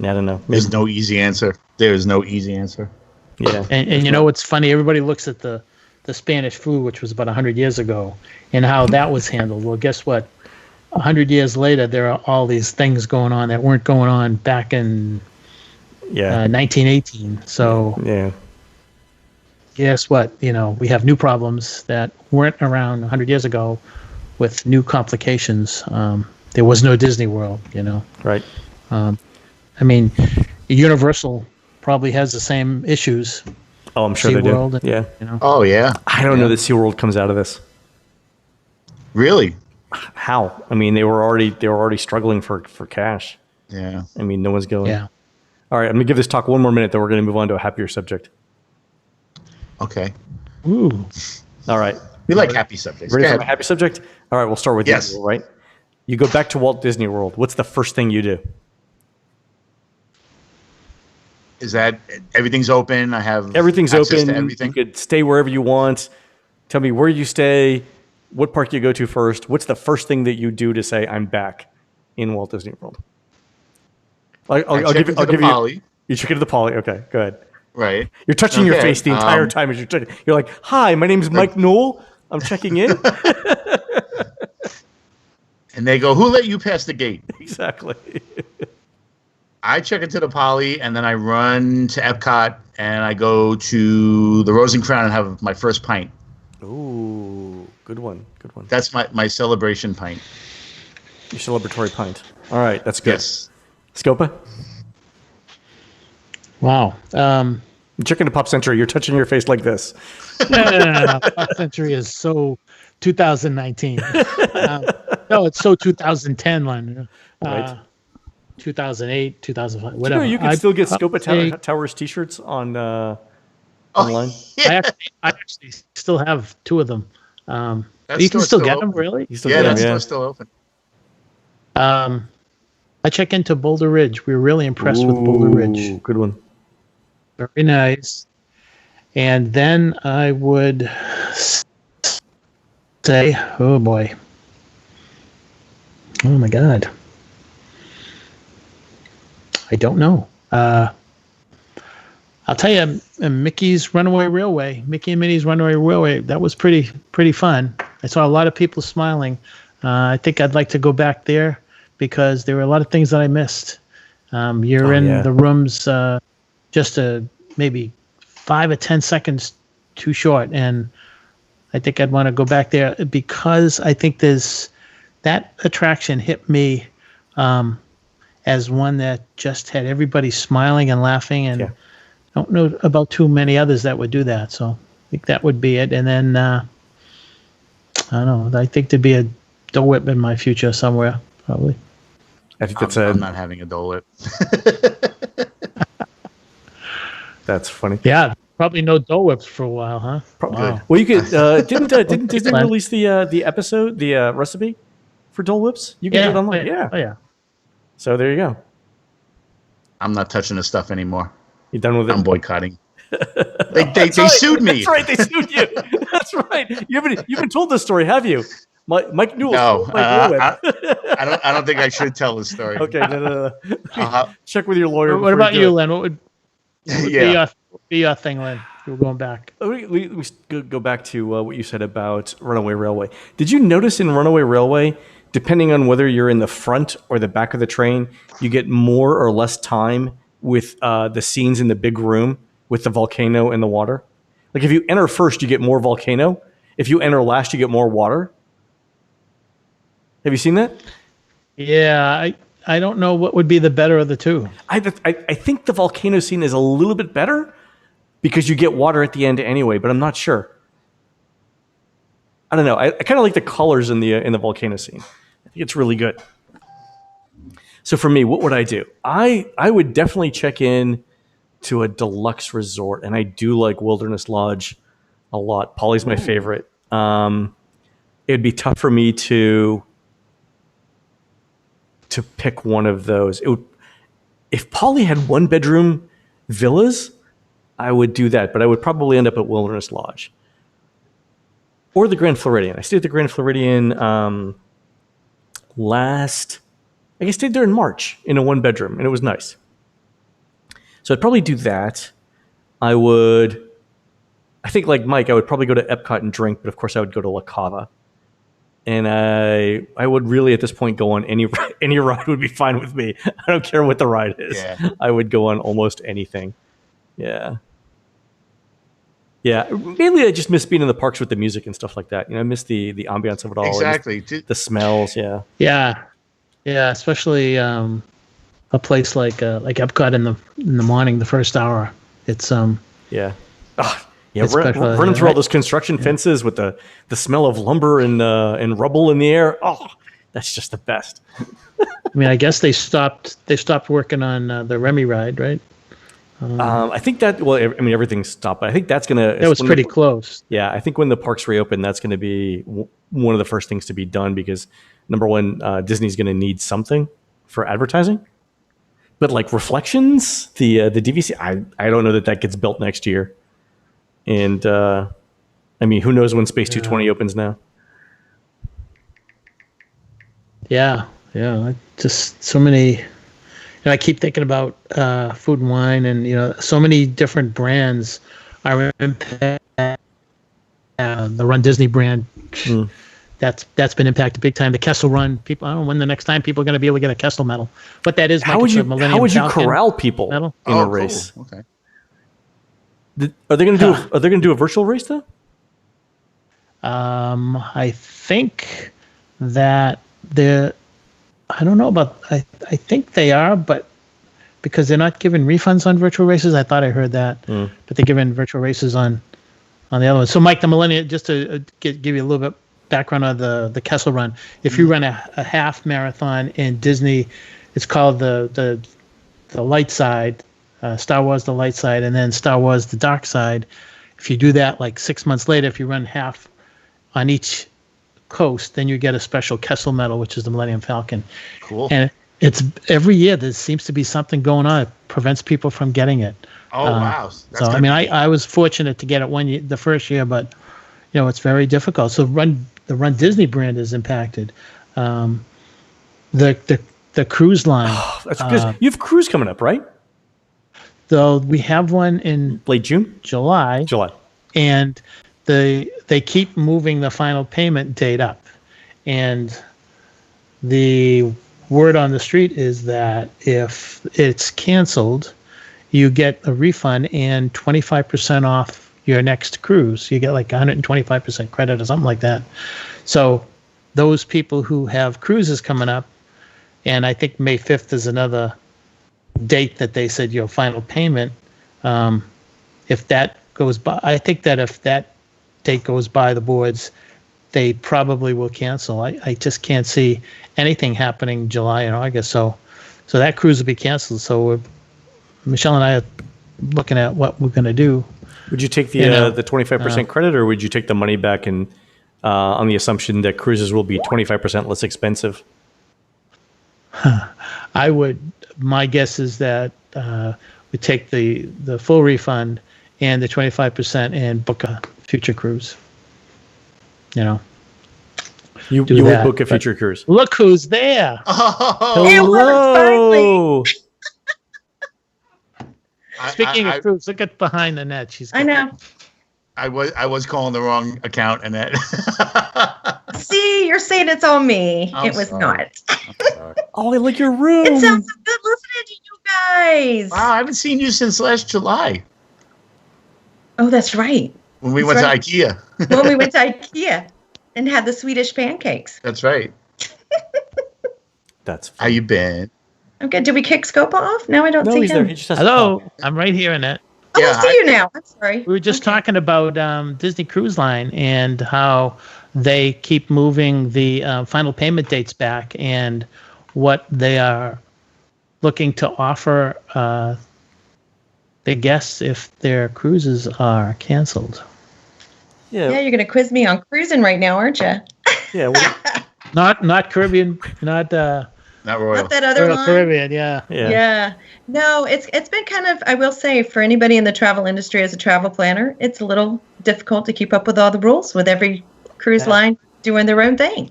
S2: I don't know. Maybe.
S1: There's no easy answer. There's no easy answer.
S2: Yeah.
S4: And what's funny? Everybody looks at the Spanish flu, which was about 100 years ago, and how that was handled. Well, guess what? 100 years later, there are all these things going on that weren't going on back in 1918. So guess what? We have new problems that weren't around 100 years ago with new complications. There was no Disney World,
S2: Right.
S4: I mean, Universal probably has the same issues.
S2: Oh, I'm sure they do. Yeah.
S1: Oh, yeah.
S2: I don't know that SeaWorld comes out of this.
S1: Really?
S2: How? I mean, they were already struggling for cash.
S1: Yeah.
S2: I mean, no one's going.
S4: Yeah.
S2: All right, I'm going to give this talk one more minute, then we're going to move on to a happier subject.
S1: Okay.
S4: Ooh.
S2: All right.
S1: We like happy subjects.
S2: Ready for a happy subject? All right, we'll start with
S1: yes.
S2: you, right? You go back to Walt Disney World. What's the first thing you do?
S1: Is that everything's open? I have
S2: everything's
S1: access
S2: open.
S1: To everything?
S2: You could stay wherever you want. Tell me where you stay, what park you go to first. What's the first thing that you do to say I'm back in Walt Disney World? I'll give you. You check into the Poly. Okay, go ahead.
S1: Right.
S2: You're touching your face the entire time as you're checking. You're like, "Hi, my name is Mike Newell. I'm checking in."
S1: And they go, "Who let you pass the gate?"
S2: Exactly.
S1: I check into the Poly, and then I run to Epcot, and I go to the Rose and Crown and have my first pint.
S2: Ooh, good one. Good one.
S1: That's my celebration pint.
S2: Your celebratory pint. All right, that's good.
S1: Yes.
S2: Scopa?
S4: Wow.
S2: Check into Pop Century. You're touching your face like this.
S4: No. Pop Century is so 2019. No, it's so 2010, Len.
S2: Right.
S4: 2008, 2005,
S2: Do
S4: whatever.
S2: you can still get
S4: I'd
S2: Scopa
S4: say-
S2: Towers T-shirts on
S1: Oh,
S2: online?
S1: yeah.
S4: I actually still have 2 of them.
S1: That
S4: You can
S1: store's
S4: still
S1: still
S4: get them,
S1: open.
S4: really?
S2: You still
S1: Yeah,
S2: get
S1: that
S2: them,
S1: store's still open.
S4: I check into Boulder Ridge. We were really impressed with Boulder Ridge.
S2: Ooh, good one.
S4: Very nice. And then I would say, oh boy. Oh my God. I don't know. I'll tell you, Mickey's Runaway Railway, Mickey and Minnie's Runaway Railway, that was pretty fun. I saw a lot of people smiling. I think I'd like to go back there because there were a lot of things that I missed. You're in the rooms just maybe 5 or 10 seconds too short, and I think I'd want to go back there because I think that attraction hit me as one that just had everybody smiling and laughing, and I don't know about too many others that would do that. So I think that would be it. And then I don't know. I think there'd be a Dole Whip in my future somewhere, probably.
S2: I think that's
S1: I'm not having a Dole Whip.
S2: That's funny.
S4: Yeah, probably no Dole Whips for a while, huh?
S2: Probably.
S4: Wow.
S2: Well, you could didn't Disney
S4: Glenn.
S2: release the episode, the recipe for Dole Whips? You can do it online.
S4: Oh yeah.
S2: So there you go.
S1: I'm not touching the stuff anymore.
S2: You done with it?
S1: I'm boycotting. They sued me.
S2: That's right. They sued you. That's right. You haven't told this story, have you? Mike Newell.
S1: No,
S2: stole my Dole Whip.
S1: I don't think I should tell the story.
S2: Okay. No. Check with your lawyer.
S4: What about you, Len? What would
S1: Yeah.
S4: be your thing, Len? You were going back.
S2: Let me go back to what you said about Runaway Railway. Did you notice in Runaway Railway, depending on whether you're in the front or the back of the train, you get more or less time with the scenes in the big room with the volcano and the water? Like if you enter first, you get more volcano. If you enter last, you get more water. Have you seen that?
S4: Yeah, I don't know what would be the better of the two.
S2: I think the volcano scene is a little bit better because you get water at the end anyway, but I'm not sure. I don't know. I kind of like the colors in the volcano scene. I think it's really good. So for me, what would I do? I would definitely check in to a deluxe resort, and I do like Wilderness Lodge a lot. Polly's my favorite. It'd be tough for me to pick one of those. If Polly had 1-bedroom villas, I would do that, but I would probably end up at Wilderness Lodge or the Grand Floridian. I stayed at the Grand Floridian I stayed there in March in a 1-bedroom, and it was nice. So I'd probably do that. I think like Mike, I would probably go to Epcot and drink, but of course I would go to La Cava. And I would really at this point go on any ride would be fine with me. I don't care what the ride is.
S1: Yeah.
S2: I would go on almost anything. Yeah. Yeah. Mainly I just miss being in the parks with the music and stuff like that. I miss the ambiance of it all.
S1: Exactly.
S2: The smells, yeah.
S4: Yeah, especially a place like Epcot in the morning, the first hour. It's
S2: Yeah. Yeah,
S4: It's
S2: running through all those construction fences with the smell of lumber and rubble in the air. Oh, that's just the best.
S4: I mean, I guess they stopped working on the Remy ride, right?
S2: I think that. Well, I mean, everything stopped, but I think that's gonna.
S4: That was pretty close.
S2: Yeah, I think when the parks reopen, that's going to be one of the first things to be done because number one, Disney's going to need something for advertising. But like Reflections, the DVC, I don't know that gets built next year. And I mean, who knows when Space 220 opens now?
S4: Yeah. Just so many. And I keep thinking about Food and Wine, and so many different brands are impacted. The Run Disney brand, that's been impacted big time. The Kessel Run, people. I don't know when the next time people are going to be able to get a Kessel medal. But that is
S2: how would you
S4: Falcon
S2: corral people
S4: medal
S2: in a race?
S1: Cool. Okay.
S2: Are they going to do a virtual race though?
S4: I think that I don't know about. I think they are, but because they're not giving refunds on virtual races. I thought I heard that, but they're giving virtual races on the other one. So, Mike, the Millennium, just to give you a little bit background on the Kessel Run. If you run a half marathon in Disney, it's called the Light Side, Star Wars the Light Side, and then Star Wars the Dark Side. If you do that like 6 months later, if you run half on each coast, then you get a special Kessel medal, which is the Millennium Falcon.
S1: Cool.
S4: And it's every year there seems to be something going on. It prevents people from getting it.
S1: Oh, wow. That's
S4: So I mean, I was fortunate to get it the first year, but it's very difficult. So the Run Disney brand is impacted. The cruise line.
S2: That's because you have cruise coming up, right?
S4: Though we have one in
S2: Late June,
S4: July, and they keep moving the final payment date up, and the word on the street is that if it's canceled, you get a refund and 25% off your next cruise. You get like 125% credit or something like that. So those people who have cruises coming up, and I think May 5th is another date that they said your final payment, if that goes by, I think that if that date goes by the boards, they probably will cancel. I just can't see anything happening July and August. So that cruise will be canceled. So Michelle and I are looking at what we're going to do.
S2: Would you take the 25% credit, or would you take the money back and on the assumption that cruises will be 25% less expensive?
S4: I would. My guess is that we take the full refund and the 25% and book a future cruise.
S2: You would book a future cruise.
S4: Look who's there!
S1: Oh,
S2: hello.
S4: Speaking of cruise, look at behind the net.
S3: I know.
S1: I was calling the wrong account, Annette.
S3: See, you're saying it's on me.
S1: I'm
S3: it was
S1: sorry.
S3: not.
S2: Oh, I like your room.
S3: It sounds so good listening to you guys.
S1: Wow, I haven't seen you since last July
S3: Oh, that's right.
S1: when we
S3: That's
S1: went
S3: right.
S1: to IKEA.
S3: When we went to IKEA and had the Swedish pancakes.
S1: That's right.
S2: That's
S1: How you been?
S3: I'm good. Did we kick Scopa off? No, I don't
S2: no,
S3: see
S2: he's
S3: him.
S2: there. He just has to
S4: Hello,
S2: talk.
S4: I'm right here, Annette.
S3: Oh,
S1: Yeah,
S3: I see you now. I'm sorry.
S4: We were just talking about Disney Cruise Line and how they keep moving the final payment dates back and what they are looking to offer the guests if their cruises are canceled.
S3: Yeah, you're going to quiz me on cruising right now, aren't you?
S2: Yeah.
S4: Not Caribbean, not
S1: Not Royal.
S3: Not that other
S4: Royal
S3: line.
S4: Caribbean, yeah.
S3: Yeah. No, it's been kind of, I will say, for anybody in the travel industry as a travel planner, it's a little difficult to keep up with all the rules with every cruise line doing their own thing.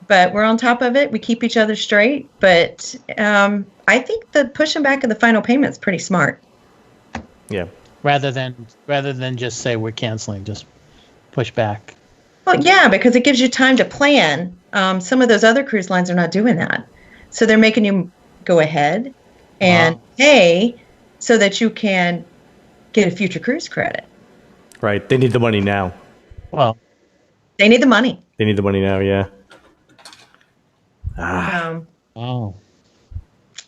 S3: But we're on top of it. We keep each other straight. But I think the pushing back of the final payment is pretty smart.
S2: Yeah.
S4: Rather than just say we're canceling, just push back.
S3: Well, yeah, because it gives you time to plan. Some of those other cruise lines are not doing that. So they're making you go ahead and pay so that you can get a future cruise credit.
S2: Right. They need the money now.
S4: Well,
S3: They need the money.
S2: They need the money now. Yeah.
S4: oh,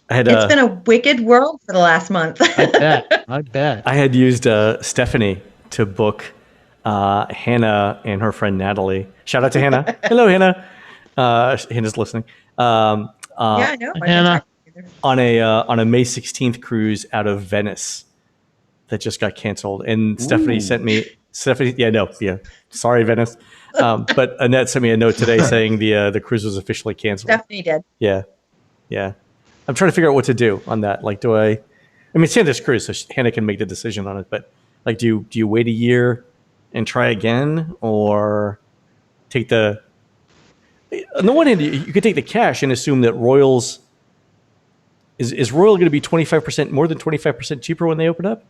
S2: I had.
S3: It's been a wicked world for the last month.
S4: I bet.
S2: I had used Stephanie to book Hannah and her friend Natalie. Shout out to Hannah. Hello, Hannah. Hannah's listening.
S3: Yeah, I know.
S4: Hannah.
S2: On a May 16th cruise out of Venice that just got canceled, and Stephanie sent me. Sorry, Venice. But Annette sent me a note today saying the cruise was officially canceled.
S3: Stephanie did.
S2: Yeah. I'm trying to figure out what to do on that. Like, I mean, it's Hannah's cruise, so Hannah can make the decision on it. But like, do you wait a year and try again, or take the? On the one hand, you could take the cash and assume that Royals is Royal going to be 25% more than 25% cheaper when they open up?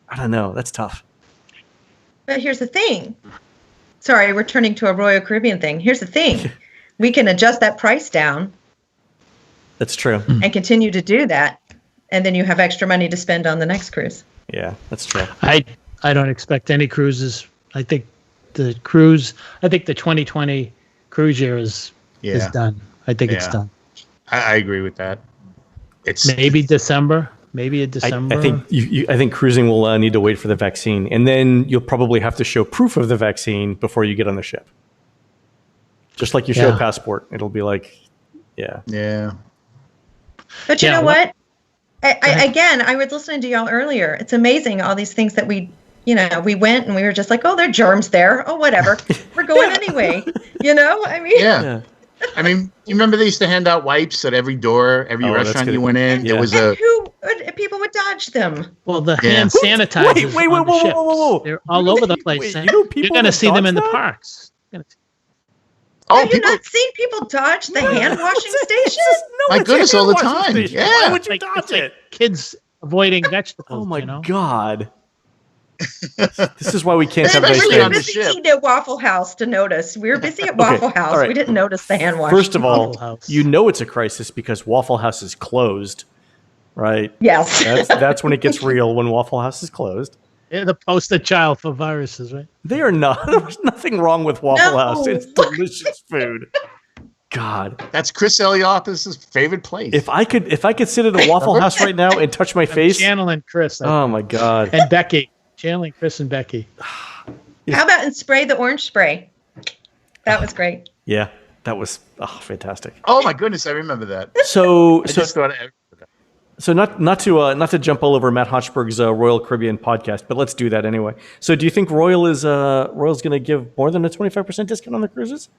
S2: I don't know. That's tough.
S3: But here's the thing. Sorry, we're turning to a Royal Caribbean thing. Here's the thing. We can adjust that price down.
S2: That's true.
S3: And continue to do that. And then you have extra money to spend on the next cruise.
S2: Yeah, that's true.
S4: I don't expect any cruises. I think the 2020 cruise year is done. I think it's done.
S1: I agree with that. It's
S4: Maybe December. Maybe in December.
S2: I think I think cruising will need to wait for the vaccine, and then you'll probably have to show proof of the vaccine before you get on the ship. Just like you show a passport, it'll be like,
S1: yeah.
S3: But you know what? I was listening to y'all earlier. It's amazing all these things that we went and we were just like, oh, there are germs there. Oh, whatever. We're going anyway. I mean,
S1: yeah. I mean, you remember they used to hand out wipes at every door, every restaurant you went in.
S3: And,
S1: There was
S3: people would dodge them.
S4: Well, the hand sanitizers.
S2: Whoa.
S4: They're all over the place.
S2: You're
S4: going to see them in the parks.
S3: Have you not seen people dodge the hand washing station?
S1: My goodness, all the time. Yeah.
S2: Why would you dodge it?
S4: Kids avoiding vegetables.
S2: Oh my God. This is why we can't have
S3: We
S2: nice
S3: were busy eating at Waffle House to notice. We were busy at Waffle House.
S2: Right.
S3: We didn't notice the hand washing.
S2: First of all, you know it's a crisis because Waffle House is closed, right?
S3: Yes.
S2: That's when it gets real, when Waffle House is closed.
S4: They're the poster child for viruses, right?
S2: They are not. There's nothing wrong with Waffle House. It's delicious food. God.
S1: That's Chris Eliopoulos' favorite place.
S2: If I could sit at a Waffle House right now and touch my face.
S4: Channeling Chris.
S2: Oh my God.
S4: And Becky. Channeling Chris and Becky.
S3: How about and spray the orange spray? That was great.
S2: Yeah, that was fantastic.
S1: Oh my goodness, I remember that.
S2: So not to jump all over Matt Hochberg's Royal Caribbean podcast, but let's do that anyway. So do you think Royal's going to give more than a 25% discount on the cruises?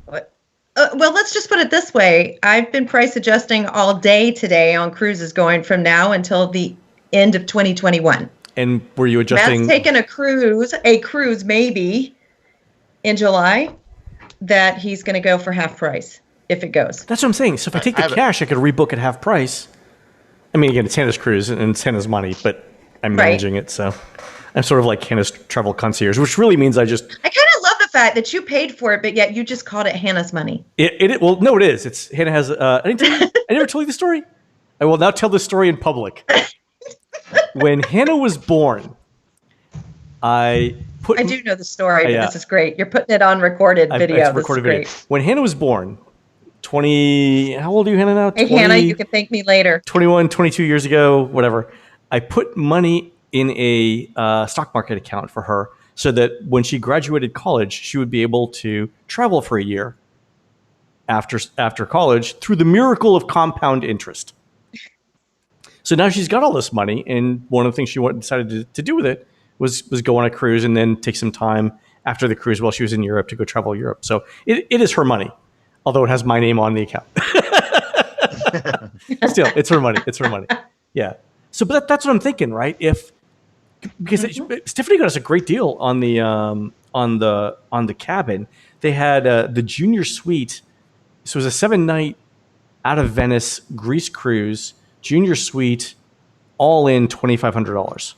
S3: Well, let's just put it this way. I've been price adjusting all day today on cruises going from now until the end of 2021.
S2: And were you adjusting?
S3: Matt's taken a cruise maybe in July that he's going to go for half price if it goes.
S2: That's what I'm saying. So if I take the cash, I could rebook at half price. I mean, again, it's Hannah's cruise and it's Hannah's money, but I'm managing it. So I'm sort of like Hannah's travel concierge, which really means I kind of
S3: love the fact that you paid for it, but yet you just called it Hannah's money.
S2: Well, no, it is. It's Hannah has. I never told you the story. I will now tell the story in public. When Hannah was born, I do
S3: know the story, but this is great. You're putting it on recorded video.
S2: It's recorded video. When Hannah was born, 20. How old are you, Hannah? Now?
S3: Hey, 20, Hannah, you can thank me later.
S2: 21, 22 years ago, whatever. I put money in a stock market account for her, so that when she graduated college, she would be able to travel for a year after college through the miracle of compound interest. So now she's got all this money, and one of the things she decided to do with it was go on a cruise and then take some time after the cruise while she was in Europe to go travel Europe. So it is her money, although it has my name on the account. Still, it's her money. It's her money. Yeah. So, but that's what I'm thinking, right? Because Stephanie got us a great deal on the cabin. They had the junior suite. This was a 7-night out of Venice Greece cruise, junior suite, all in $2,500.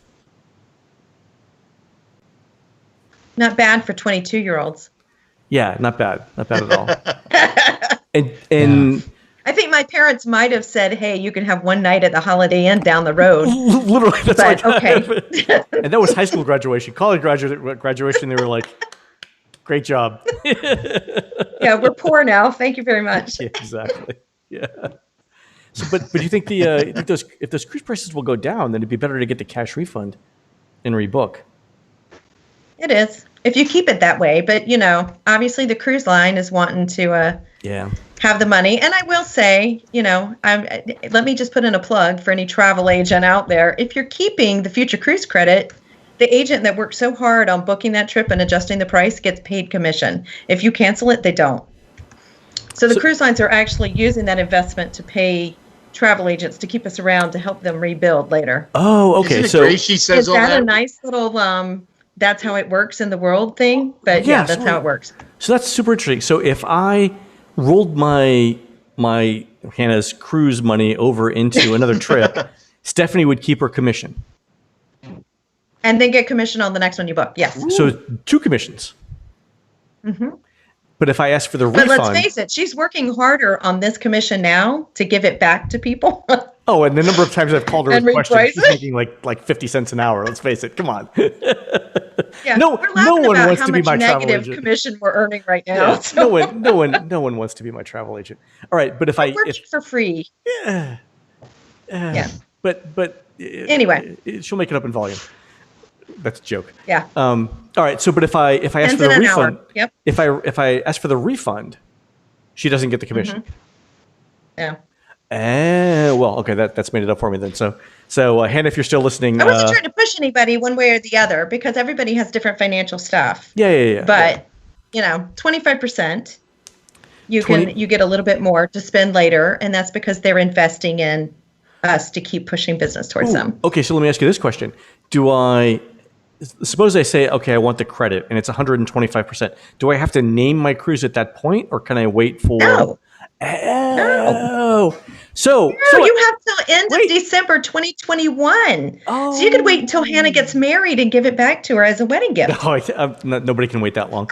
S3: Not bad for 22-year-olds.
S2: Yeah, not bad at all. and
S3: I think my parents might have said, "Hey, you can have one night at the Holiday Inn down the road."
S2: Literally, that's
S3: but, okay.
S2: And that was high school graduation. College graduation, they were like, "Great job."
S3: Yeah, we're poor now. Thank you very much.
S2: Yeah, exactly. Yeah. So, but you think if those cruise prices will go down, then it'd be better to get the cash refund and rebook.
S3: It is if you keep it that way, but obviously the cruise line is wanting to have the money. And I will say, let me just put in a plug for any travel agent out there. If you're keeping the future cruise credit, the agent that worked so hard on booking that trip and adjusting the price gets paid commission. If you cancel it, they don't. So the cruise lines are actually using that investment to pay travel agents to keep us around to help them rebuild later.
S2: Oh, okay.
S1: Isn't it great she says
S3: is that a nice little that's how it works in the world thing? But yeah, that's how it works.
S2: So that's super interesting. So if I rolled my Hannah's cruise money over into another trip, Stephanie would keep her commission.
S3: And then get commission on the next one you book. Yes.
S2: So 2 commissions. Mm-hmm. But if I ask for the refund...
S3: But let's face it, she's working harder on this commission now to give it back to people.
S2: Oh, and the number of times I've called her with questions, she's making like 50 cents an hour. Let's face it. Come on.
S3: Yeah, Yeah,
S2: no,
S3: we're
S2: no
S3: laughing
S2: one
S3: about
S2: wants
S3: how
S2: to be
S3: much
S2: my travel
S3: negative
S2: agent.
S3: commission we're earning right now.
S2: Yeah,
S3: So
S2: no one wants to be my travel agent. All right, but
S3: we're working for free.
S2: yeah,
S3: Yeah.
S2: but
S3: Anyway.
S2: she'll make it up in volume. That's a joke.
S3: Yeah.
S2: All right. So, but if I ask
S3: Ends
S2: for
S3: in
S2: the
S3: an
S2: refund,
S3: hour. Yep.
S2: if I ask for the refund, she doesn't get the commission.
S3: Yeah.
S2: Well, okay, that's made it up for me then. So Hannah, if you're still listening,
S3: I wasn't trying to push anybody one way or the other because everybody has different financial stuff.
S2: yeah.
S3: But 25%, you
S2: 20
S3: you get a little bit more to spend later, and that's because they're investing in us to keep pushing business towards them.
S2: Okay, so let me ask you this question: suppose I say, okay, I want the credit, and it's 125%. Do I have to name my cruise at that point, or can I wait for?
S3: No.
S2: Oh, so
S3: you have till end of December 2021.
S2: Oh.
S3: So you could wait until Hannah gets married and give it back to her as a wedding gift.
S2: No, nobody can wait that long.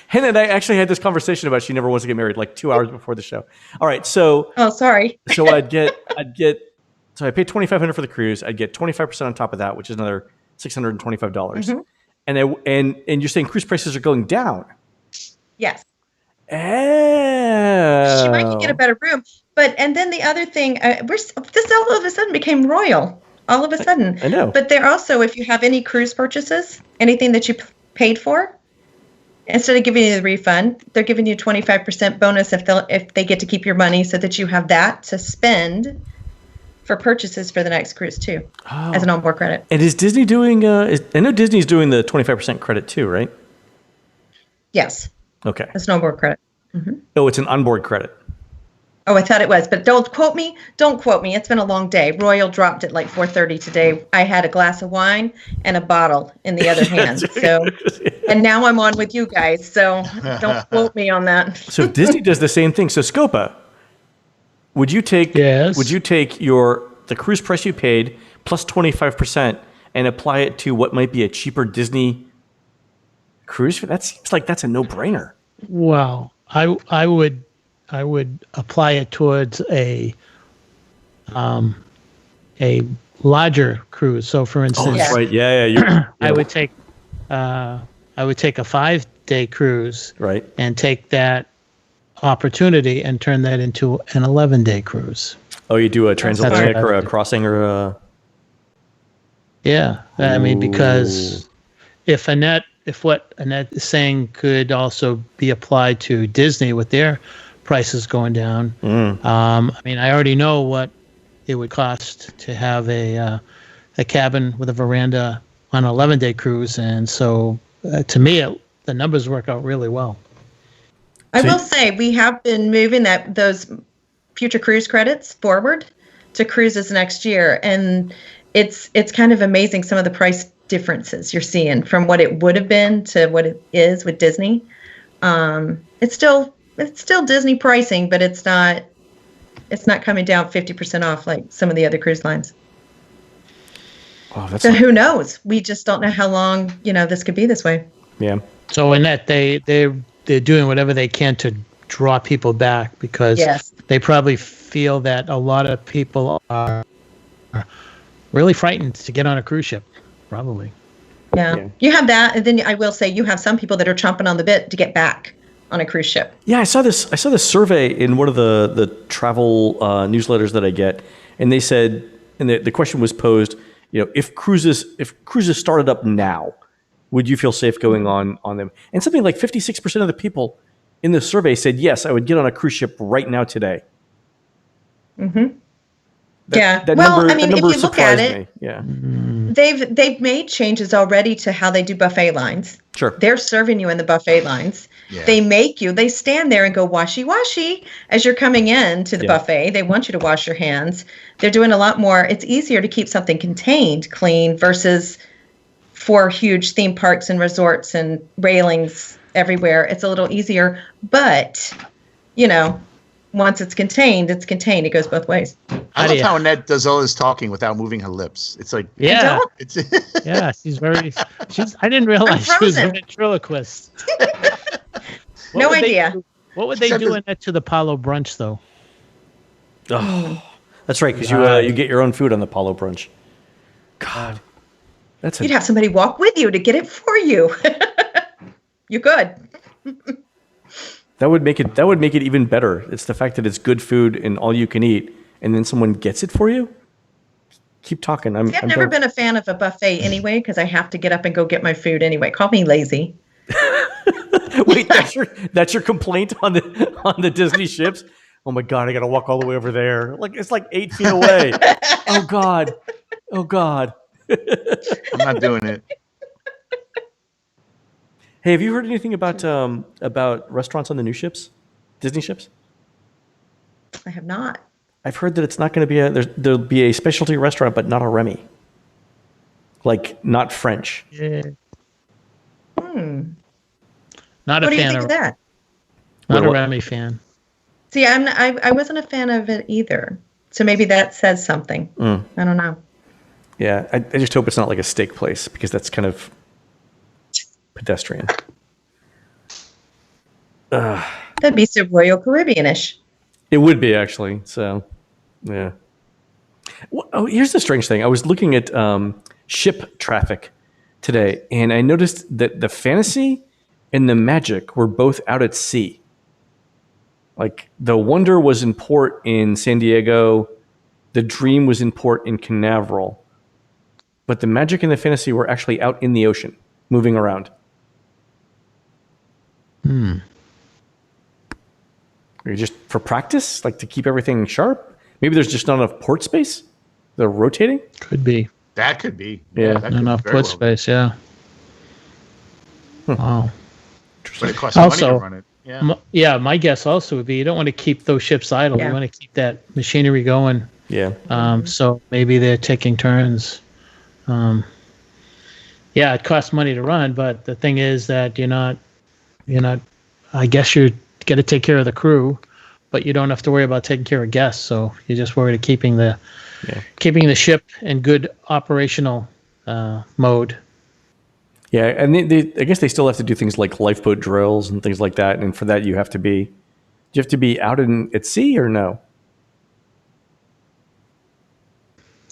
S2: Hannah and I actually had this conversation about she never wants to get married like 2 hours before the show. All right, so
S3: sorry.
S2: So I pay $2,500 for the cruise. I'd get 25% on top of that, which is another $625. Mm-hmm. And you're saying cruise prices are going down.
S3: Yes.
S2: Oh.
S3: She might get a better room. And then the other thing, this all of a sudden became royal. All of a sudden.
S2: I know.
S3: But they're also, if you have any cruise purchases, anything that you paid for, instead of giving you the refund, they're giving you 25% bonus if they get to keep your money so that you have that to spend for purchases for the next cruise too, as an onboard credit.
S2: And is Disney doing, I know Disney's doing the 25% credit too, right?
S3: Yes.
S2: Okay.
S3: It's an onboard credit. Mm-hmm.
S2: Oh, it's an onboard credit.
S3: Oh, I thought it was, but don't quote me. Don't quote me. It's been a long day. Royal dropped at like 4:30 today. I had a glass of wine and a bottle in the other hand. So, and now I'm on with you guys. So don't quote me on that.
S2: So Disney does the same thing. So Scopa, would you take the cruise price you paid plus 25% and apply it to what might be a cheaper Disney cruise? That seems like that's a no-brainer.
S4: Well, I would apply it towards a larger cruise. So, for instance,
S2: that's right. Yeah.
S4: I would take a 5-day cruise,
S2: right,
S4: and take that opportunity and turn that into an 11-day cruise.
S2: Oh, you do a transatlantic or a crossing or a...
S4: Yeah, I mean, because if what Annette is saying could also be applied to Disney with their prices going down. I mean, I already know what it would cost to have a cabin with a veranda on an 11-day cruise, and so to me, the numbers work out really well.
S3: I will say we have been moving those future cruise credits forward to cruises next year, and it's kind of amazing some of the price differences you're seeing from what it would have been to what it is with Disney. It's still Disney pricing, but it's not coming down 50% off like some of the other cruise lines.
S2: Oh,
S3: so who knows? We just don't know how long, this could be this way.
S2: Yeah.
S4: So in that they're doing whatever they can to draw people back because they probably feel that a lot of people are really frightened to get on a cruise ship. Probably.
S3: Yeah. You have that, and then I will say you have some people that are chomping on the bit to get back on a cruise ship.
S2: Yeah, I saw this survey in one of the travel newsletters that I get, and they said, and the question was posed, if cruises started up now, would you feel safe going on them? And something like 56% of the people in the survey said, yes, I would get on a cruise ship right now today.
S3: Mm-hmm.
S2: That
S3: if you look at it, they've made changes already to how they do buffet lines.
S2: Sure.
S3: They're serving you in the buffet lines. Yeah. They stand there and go washy as you're coming in to the buffet. They want you to wash your hands. They're doing a lot more. It's easier to keep something contained, clean versus 4 huge theme parks and resorts and railings everywhere. It's a little easier, but once it's contained. It goes both ways.
S1: I love how Annette does all this talking without moving her lips. It's like,
S4: yeah, she's very. I didn't realize she was a ventriloquist.
S3: No idea.
S4: What would they do in that to the Apollo brunch, though?
S2: Oh, that's right, because you get your own food on the Apollo brunch. God,
S3: You'd have somebody walk with you to get it for you. You could.
S2: That would make it even better. It's the fact that it's good food and all you can eat, and then someone gets it for you. Keep talking. I've
S3: never been a fan of a buffet anyway, because I have to get up and go get my food anyway. Call me lazy.
S2: Wait, that's your complaint on the Disney ships? Oh my God, I got to walk all the way over there. Like it's like 8 feet away. Oh God.
S1: I'm not doing it.
S2: Hey, have you heard anything about restaurants on the new ships, Disney ships?
S3: I have not.
S2: I've heard that it's not going to be there'll be a specialty restaurant, but not a Remy. Like not French.
S4: Yeah.
S3: What
S4: Not a
S3: do you
S4: fan
S3: think of that?
S4: Not a Remy fan.
S3: See, I wasn't a fan of it either. So maybe that says something. I don't know.
S2: Yeah, I just hope it's not like a steak place because that's kind of pedestrian.
S3: That'd be so Royal Caribbean-ish.
S2: It would be actually. So, yeah. Well, oh, here's the strange thing. I was looking at ship traffic today, and I noticed that the Fantasy and the Magic were both out at sea. Like the Wonder was in port in San Diego, the Dream was in port in Canaveral, but the Magic and the Fantasy were actually out in the ocean, moving around. Are you just for practice, like to keep everything sharp? Maybe there's just not enough port space. They're rotating.
S4: Could be.
S1: That could be.
S2: Yeah.
S1: That
S4: Not
S1: could
S4: enough
S1: very
S4: port
S1: well
S4: space. Yeah. Wow.
S1: be. But it costs money
S4: Also,
S1: to run it. Yeah.
S4: My guess also would be you don't want to keep those ships idle.
S3: Yeah.
S4: You want to keep that machinery going.
S2: Yeah.
S4: So maybe they're taking turns. Yeah, it costs money to run, but the thing is that you're not. I guess you got to take care of the crew, but you don't have to worry about taking care of guests. So you're just worried of keeping the ship in good operational mode.
S2: Yeah, and I guess they still have to do things like lifeboat drills and things like that. And for that, you have to be out at sea or no?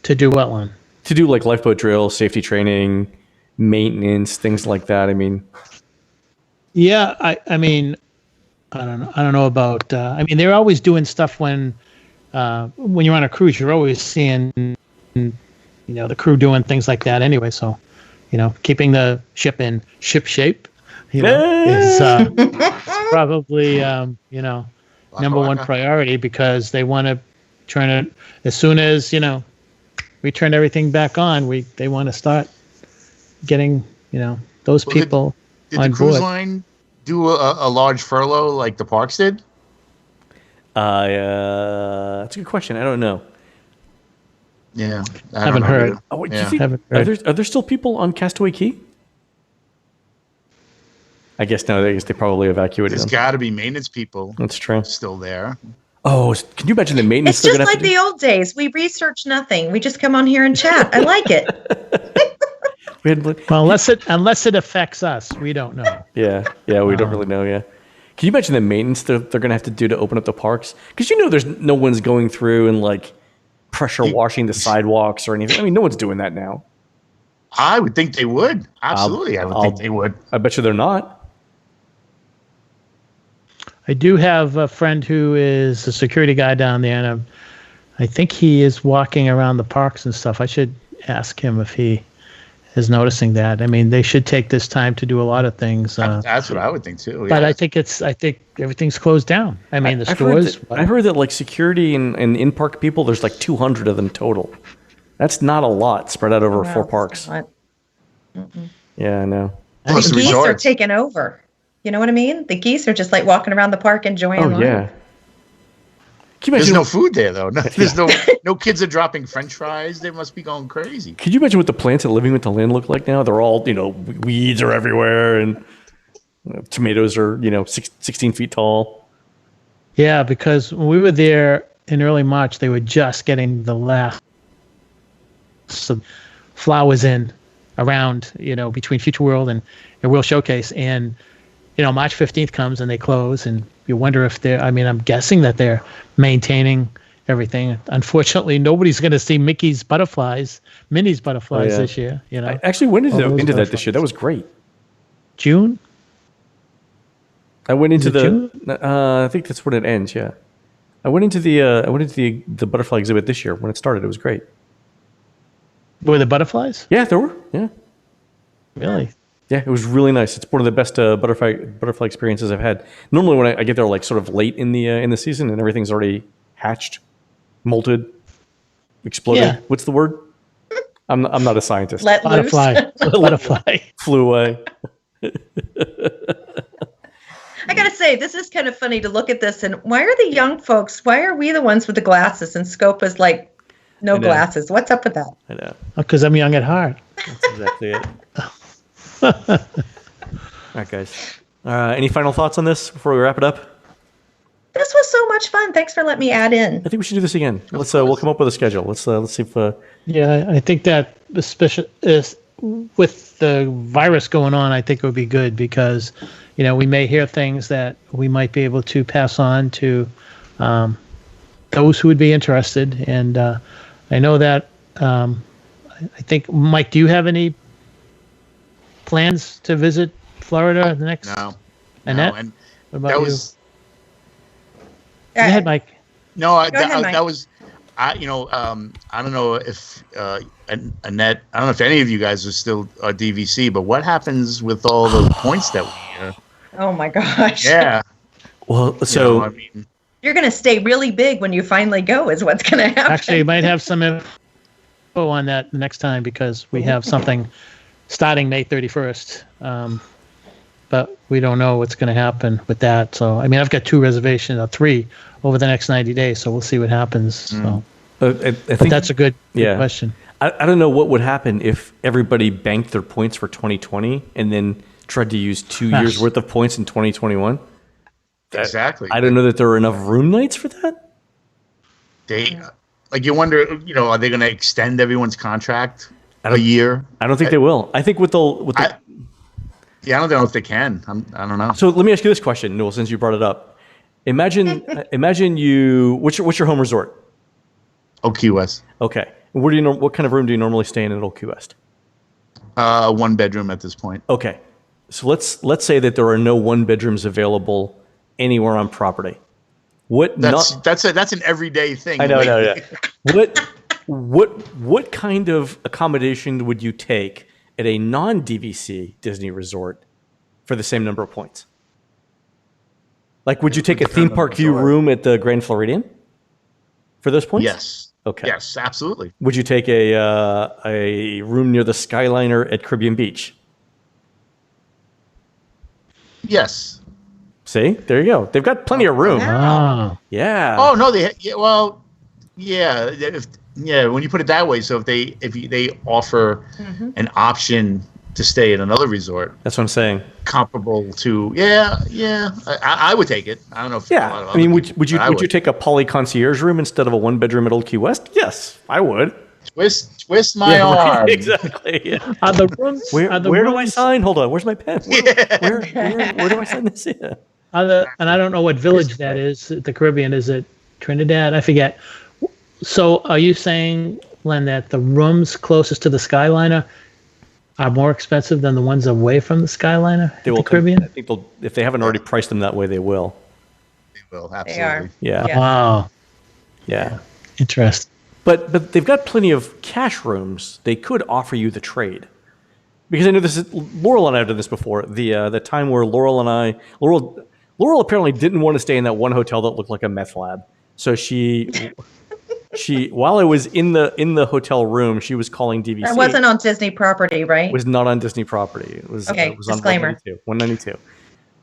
S4: To do what one?
S2: To do like lifeboat drills, safety training, maintenance, things like that. I mean,
S4: yeah, I mean, I don't know about. I mean, they're always doing stuff when you're on a cruise. You're always seeing, the crew doing things like that anyway. So, keeping the ship in ship shape, is probably number one priority because they want to turn it as soon as we turn everything back on. They want to start getting those people
S1: Did
S4: on
S1: the cruise
S4: board.
S1: line do a large furlough like the parks did?
S2: that's a good question. I don't know.
S1: Yeah, I
S4: Haven't
S1: don't know
S4: heard.
S1: either.
S2: Oh, wait,
S1: Yeah.
S2: are there still people on Castaway Key? I guess no. I guess they probably evacuated
S1: There's
S2: them.
S1: got to be maintenance people
S2: That's true.
S1: still there.
S2: Oh, can you imagine the maintenance
S3: It's
S2: they're
S3: just
S2: gonna have
S3: like
S2: to do?
S3: the old days. We research nothing. We just come on here and chat. I like it.
S4: Well, unless it affects us, we don't know.
S2: Yeah, we don't really know. Yeah, can you imagine the maintenance they're going to have to do to open up the parks? Because there's no one's going through and like pressure washing the sidewalks or anything. I mean, no one's doing that now.
S1: I would think they would. Absolutely, I would think they would.
S2: I bet you they're not.
S4: I do have a friend who is a security guy down there, and I think he is walking around the parks and stuff. I should ask him if he is noticing that. I mean, they should take this time to do a lot of things.
S1: That's what I would think too.
S4: But
S1: yeah.
S4: I think everything's closed down. I mean, the
S2: I've
S4: stores.
S2: heard that like security and in-park people, there's like 200 of them total. That's not a lot spread out over 4 parks. Yeah, I know.
S1: Plus
S3: The
S1: the
S3: geese are
S1: resorts.
S3: taking over. You know what I mean? The geese are just like walking around the park enjoying
S2: Oh
S3: life.
S2: yeah. Can you
S1: There's
S2: imagine?
S1: no food there though. There's no kids are dropping French fries. They must be going crazy.
S2: Could you imagine what the plants at Living with the Land look like now? They're all weeds are everywhere and tomatoes are 16 feet tall.
S4: Yeah, because when we were there in early March, they were just getting the last flowers in around, between Future World and World Showcase. And, March 15th comes and they close, and you wonder if I'm guessing that they're maintaining everything. Unfortunately, nobody's going to see Minnie's butterflies this year.
S2: I actually went into that
S4: butterflies.
S2: this year. That was great.
S4: June.
S2: I went into
S4: June?
S2: I think that's when it ends. Yeah, I went into the butterfly exhibit this year when it started. It was great.
S4: Were there butterflies?
S2: Yeah, there were. Yeah,
S4: Really?
S2: yeah, it was really nice. It's one of the best butterfly experiences I've had. Normally, when I get there, like sort of late in the season, and everything's already hatched, molted, exploded.
S4: Yeah.
S2: What's the word? I'm not a scientist.
S3: Let loose.
S4: Butterfly.
S2: Flew away.
S3: I gotta say, this is kind of funny to look at this. And why are the young folks? Why are we the ones with the glasses and Scopa's like no glasses? What's up with that?
S2: I know.
S4: Because I'm young at heart.
S2: That's exactly it. All right, guys. Any final thoughts on this before we wrap it up?
S3: This was so much fun. Thanks for letting me add in.
S2: I think we should do this again. We'll come up with a schedule. Let's see if.
S4: Yeah, I think that especially with the virus going on, I think it would be good because, we may hear things that we might be able to pass on to those who would be interested. And I know that I think, Mike, do you have any plans to visit Florida the next?
S1: No.
S4: Annette?
S1: No, and
S4: What about
S1: that
S4: you?
S1: was
S4: Go ahead, Mike.
S1: no.
S3: Go ahead, Mike.
S1: That was. I don't know if Annette. I don't know if any of you guys are still DVC, but what happens with all the points that we?
S3: Oh my gosh.
S1: Yeah.
S2: Well, so
S1: I mean,
S3: You're going to stay really big when you finally go is what's going to happen.
S4: Actually, you might have some info on that next time because we have something starting May 31st. But we don't know what's going to happen with that. So, I mean, I've got 3 over the next 90 days. So we'll see what happens. So,
S2: I
S4: but
S2: think
S4: that's a good question.
S2: I don't know what would happen if everybody banked their points for 2020 and then tried to use 2 years worth of points in 2021.
S1: exactly.
S2: I don't know that there are enough room nights for that.
S1: You wonder, are they going to extend everyone's contract a year?
S2: I don't think they will. I think with the
S1: Yeah, I don't know if they can. I don't know.
S2: So let me ask you this question, Newell, since you brought it up. Imagine you. What's your home resort?
S1: Old Key West.
S2: Okay. What kind of room do you normally stay in at Old Key West?
S1: 1 bedroom at this point.
S2: Okay. So let's say that there are no 1 bedrooms available anywhere on property.
S1: That's an everyday thing.
S2: I know. What kind of accommodation would you take at a non-DVC Disney resort for the same number of points? Like, would you take a theme park view room at the Grand Floridian for those points?
S1: Yes.
S2: Okay.
S1: Yes, absolutely.
S2: Would you take a room near the Skyliner at Caribbean Beach?
S1: Yes.
S2: See, there you go. They've got plenty of room.
S4: Oh,
S2: Yeah.
S1: Oh no, when you put it that way, so if they offer an option to stay at another resort
S2: That's what I'm saying.
S1: comparable to I would take it. I don't know if a lot
S2: Yeah.
S1: of
S2: I mean,
S1: other
S2: would
S1: people,
S2: you
S1: but I
S2: would you take a poly concierge room instead of a 1 bedroom at Old Key West? Yes, I would.
S1: twist my arm?
S2: Exactly. Yeah.
S4: are the rooms?
S2: Where
S4: are the
S2: do
S4: rooms,
S2: I sign? Hold on. Where's my pen? Where do I sign this? Yeah.
S4: and I don't know what village that is. At the Caribbean, is it Trinidad? I forget. So, are you saying, Len, that the rooms closest to the Skyliner are more expensive than the ones away from the Skyliner at the Caribbean?
S2: I think if they haven't already priced them that way, they will.
S1: They will,
S3: They are.
S1: absolutely.
S2: Yeah.
S3: Yeah.
S4: Wow,
S2: Yeah.
S4: interesting.
S2: But they've got plenty of cash rooms. They could offer you the trade. Because I know Laurel and I have done this before. The time where Laurel apparently didn't want to stay in that one hotel that looked like a meth lab. So she while I was in the hotel room, she was calling DVC.
S3: That wasn't on Disney property, right?
S2: It was not on Disney property. It was,
S3: Okay,
S2: it was on
S3: disclaimer.
S2: 192.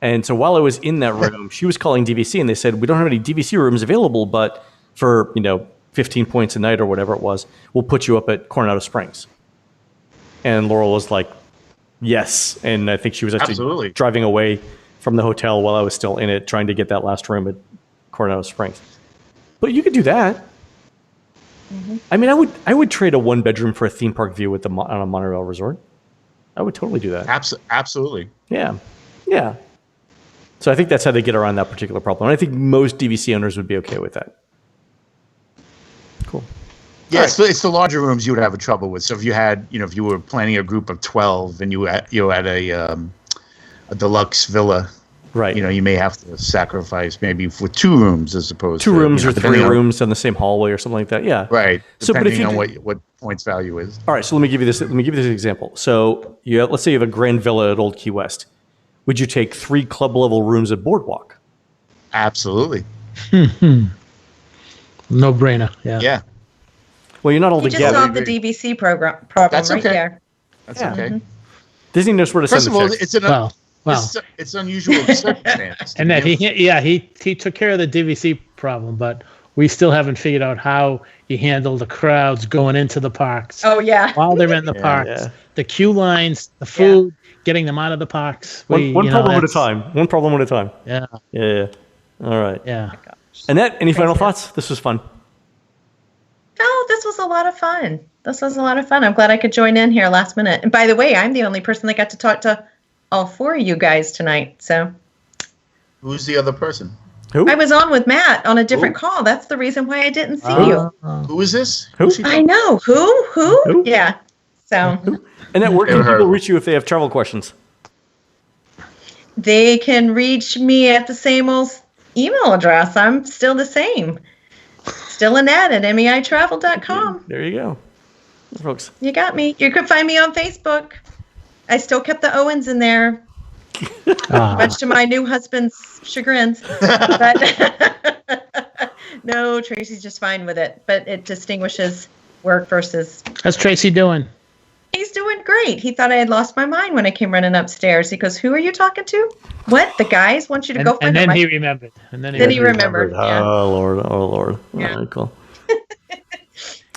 S2: And so while I was in that room, she was calling DVC, and they said, we don't have any DVC rooms available, but for 15 points a night or whatever it was, we'll put you up at Coronado Springs. And Laurel was like, yes. And I think she was actually
S1: Absolutely.
S2: driving away from the hotel while I was still in it, trying to get that last room at Coronado Springs. But you could do that. Mm-hmm. I mean, I would trade a 1 bedroom for a theme park view on a monorail resort. I would totally do that.
S1: Absolutely.
S2: Yeah. Yeah. So I think that's how they get around that particular problem. And I think most DVC owners would be okay with that.
S1: Yeah, it's the larger rooms you would have a trouble with. So if you had, if you were planning a group of 12 and you had a deluxe villa,
S2: Right.
S1: You may have to sacrifice maybe for 2 rooms as opposed
S2: two
S1: to
S2: rooms or 3
S1: depending on-
S2: rooms in the same hallway or something like that. Yeah.
S1: Right.
S2: So, but if
S1: Depending
S2: you
S1: on what points value is.
S2: all right, so let me give you this. Let me give you this example. So let's say you have a grand villa at Old Key West. Would you take 3 club level rooms at Boardwalk?
S1: Absolutely.
S4: No brainer. Yeah.
S1: Yeah.
S2: Well, you're not all
S3: You just
S2: together.
S3: solved the DVC problem
S1: That's
S3: right
S1: okay.
S3: there.
S1: That's
S2: Yeah.
S1: okay.
S2: Disney knows where to
S1: First
S2: send
S1: of
S2: the
S1: all,
S2: checks.
S1: it's unusual circumstance.
S4: And that he took care of the DVC problem, but we still haven't figured out how you handle the crowds going into the parks
S3: Oh yeah.
S4: while they're in the parks,
S2: yeah.
S4: the queue lines, the food, getting them out of the parks.
S2: One problem at a
S4: that's-
S2: time. One problem at a time.
S4: Yeah,
S2: Yeah. All right.
S4: yeah.
S2: Annette, any final thoughts? This was fun.
S3: Oh, this was a lot of fun. I'm glad I could join in here last minute. And by the way, I'm the only person that got to talk to all 4 of you guys tonight. So
S1: Who's the other person?
S2: Who?
S3: I was on with Matt on a different
S1: Ooh.
S3: call. That's the reason why I didn't see you.
S1: Who is this?
S2: Who?
S1: Who's she?
S3: I know. Who?
S2: Who?
S3: Yeah. So
S2: Annette, where can
S1: Never heard
S2: people
S1: of
S2: reach you if they have travel questions?
S3: they can reach me at the same old email address. I'm still the same. Still Annette at meitravel.com.
S2: There you go, folks.
S3: You got me. You could find me on Facebook. I still kept the Owens in there, much to my new husband's chagrins. But no, Tracy's just fine with it. But it distinguishes work versus.
S4: How's Tracy doing?
S3: He's doing great. He thought I had lost my mind when I came running upstairs. He goes, "Who are you talking to? What? The guys want you to go find
S4: And then
S3: them."
S4: he remembered. And then
S3: Then he remembered. Yeah.
S2: Oh Lord. Oh Lord.
S3: Yeah.
S2: All right, cool.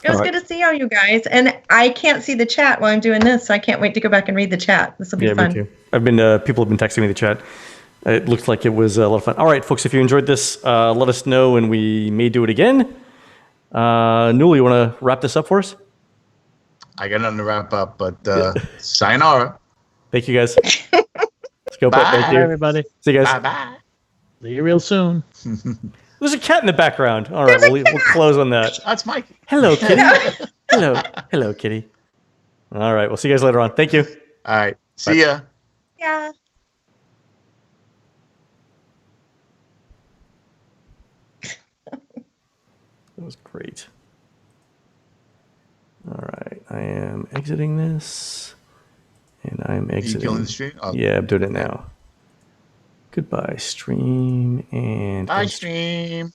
S3: It was
S2: All right.
S3: good to see all you guys. And I can't see the chat while I'm doing this, so I can't wait to go back and read the chat. This will be
S2: Yeah,
S3: fun.
S2: me too. I've been people have been texting me the chat. It looked like it was a lot of fun. All right, folks, if you enjoyed this, let us know, and we may do it again. Newell, you want to wrap this up for us?
S1: I got nothing to wrap up, but sayonara.
S2: Thank you, guys. Scopa,
S1: Bye.
S2: thank
S4: Hi,
S2: you.
S4: everybody.
S2: See you guys.
S1: Bye-bye.
S4: See you real soon.
S2: There's a cat in the background. All right, we'll close on that.
S1: That's Mike.
S2: Hello, kitty. Hello, kitty. All right, we'll see you guys later on. Thank you.
S1: All right. See ya.
S3: Yeah.
S2: That was great. All right, I am exiting this, and I'm
S1: Are you
S2: exiting.
S1: killing the stream? Oh,
S2: Yeah, I'm doing it now. Goodbye, stream, and
S1: bye, stream.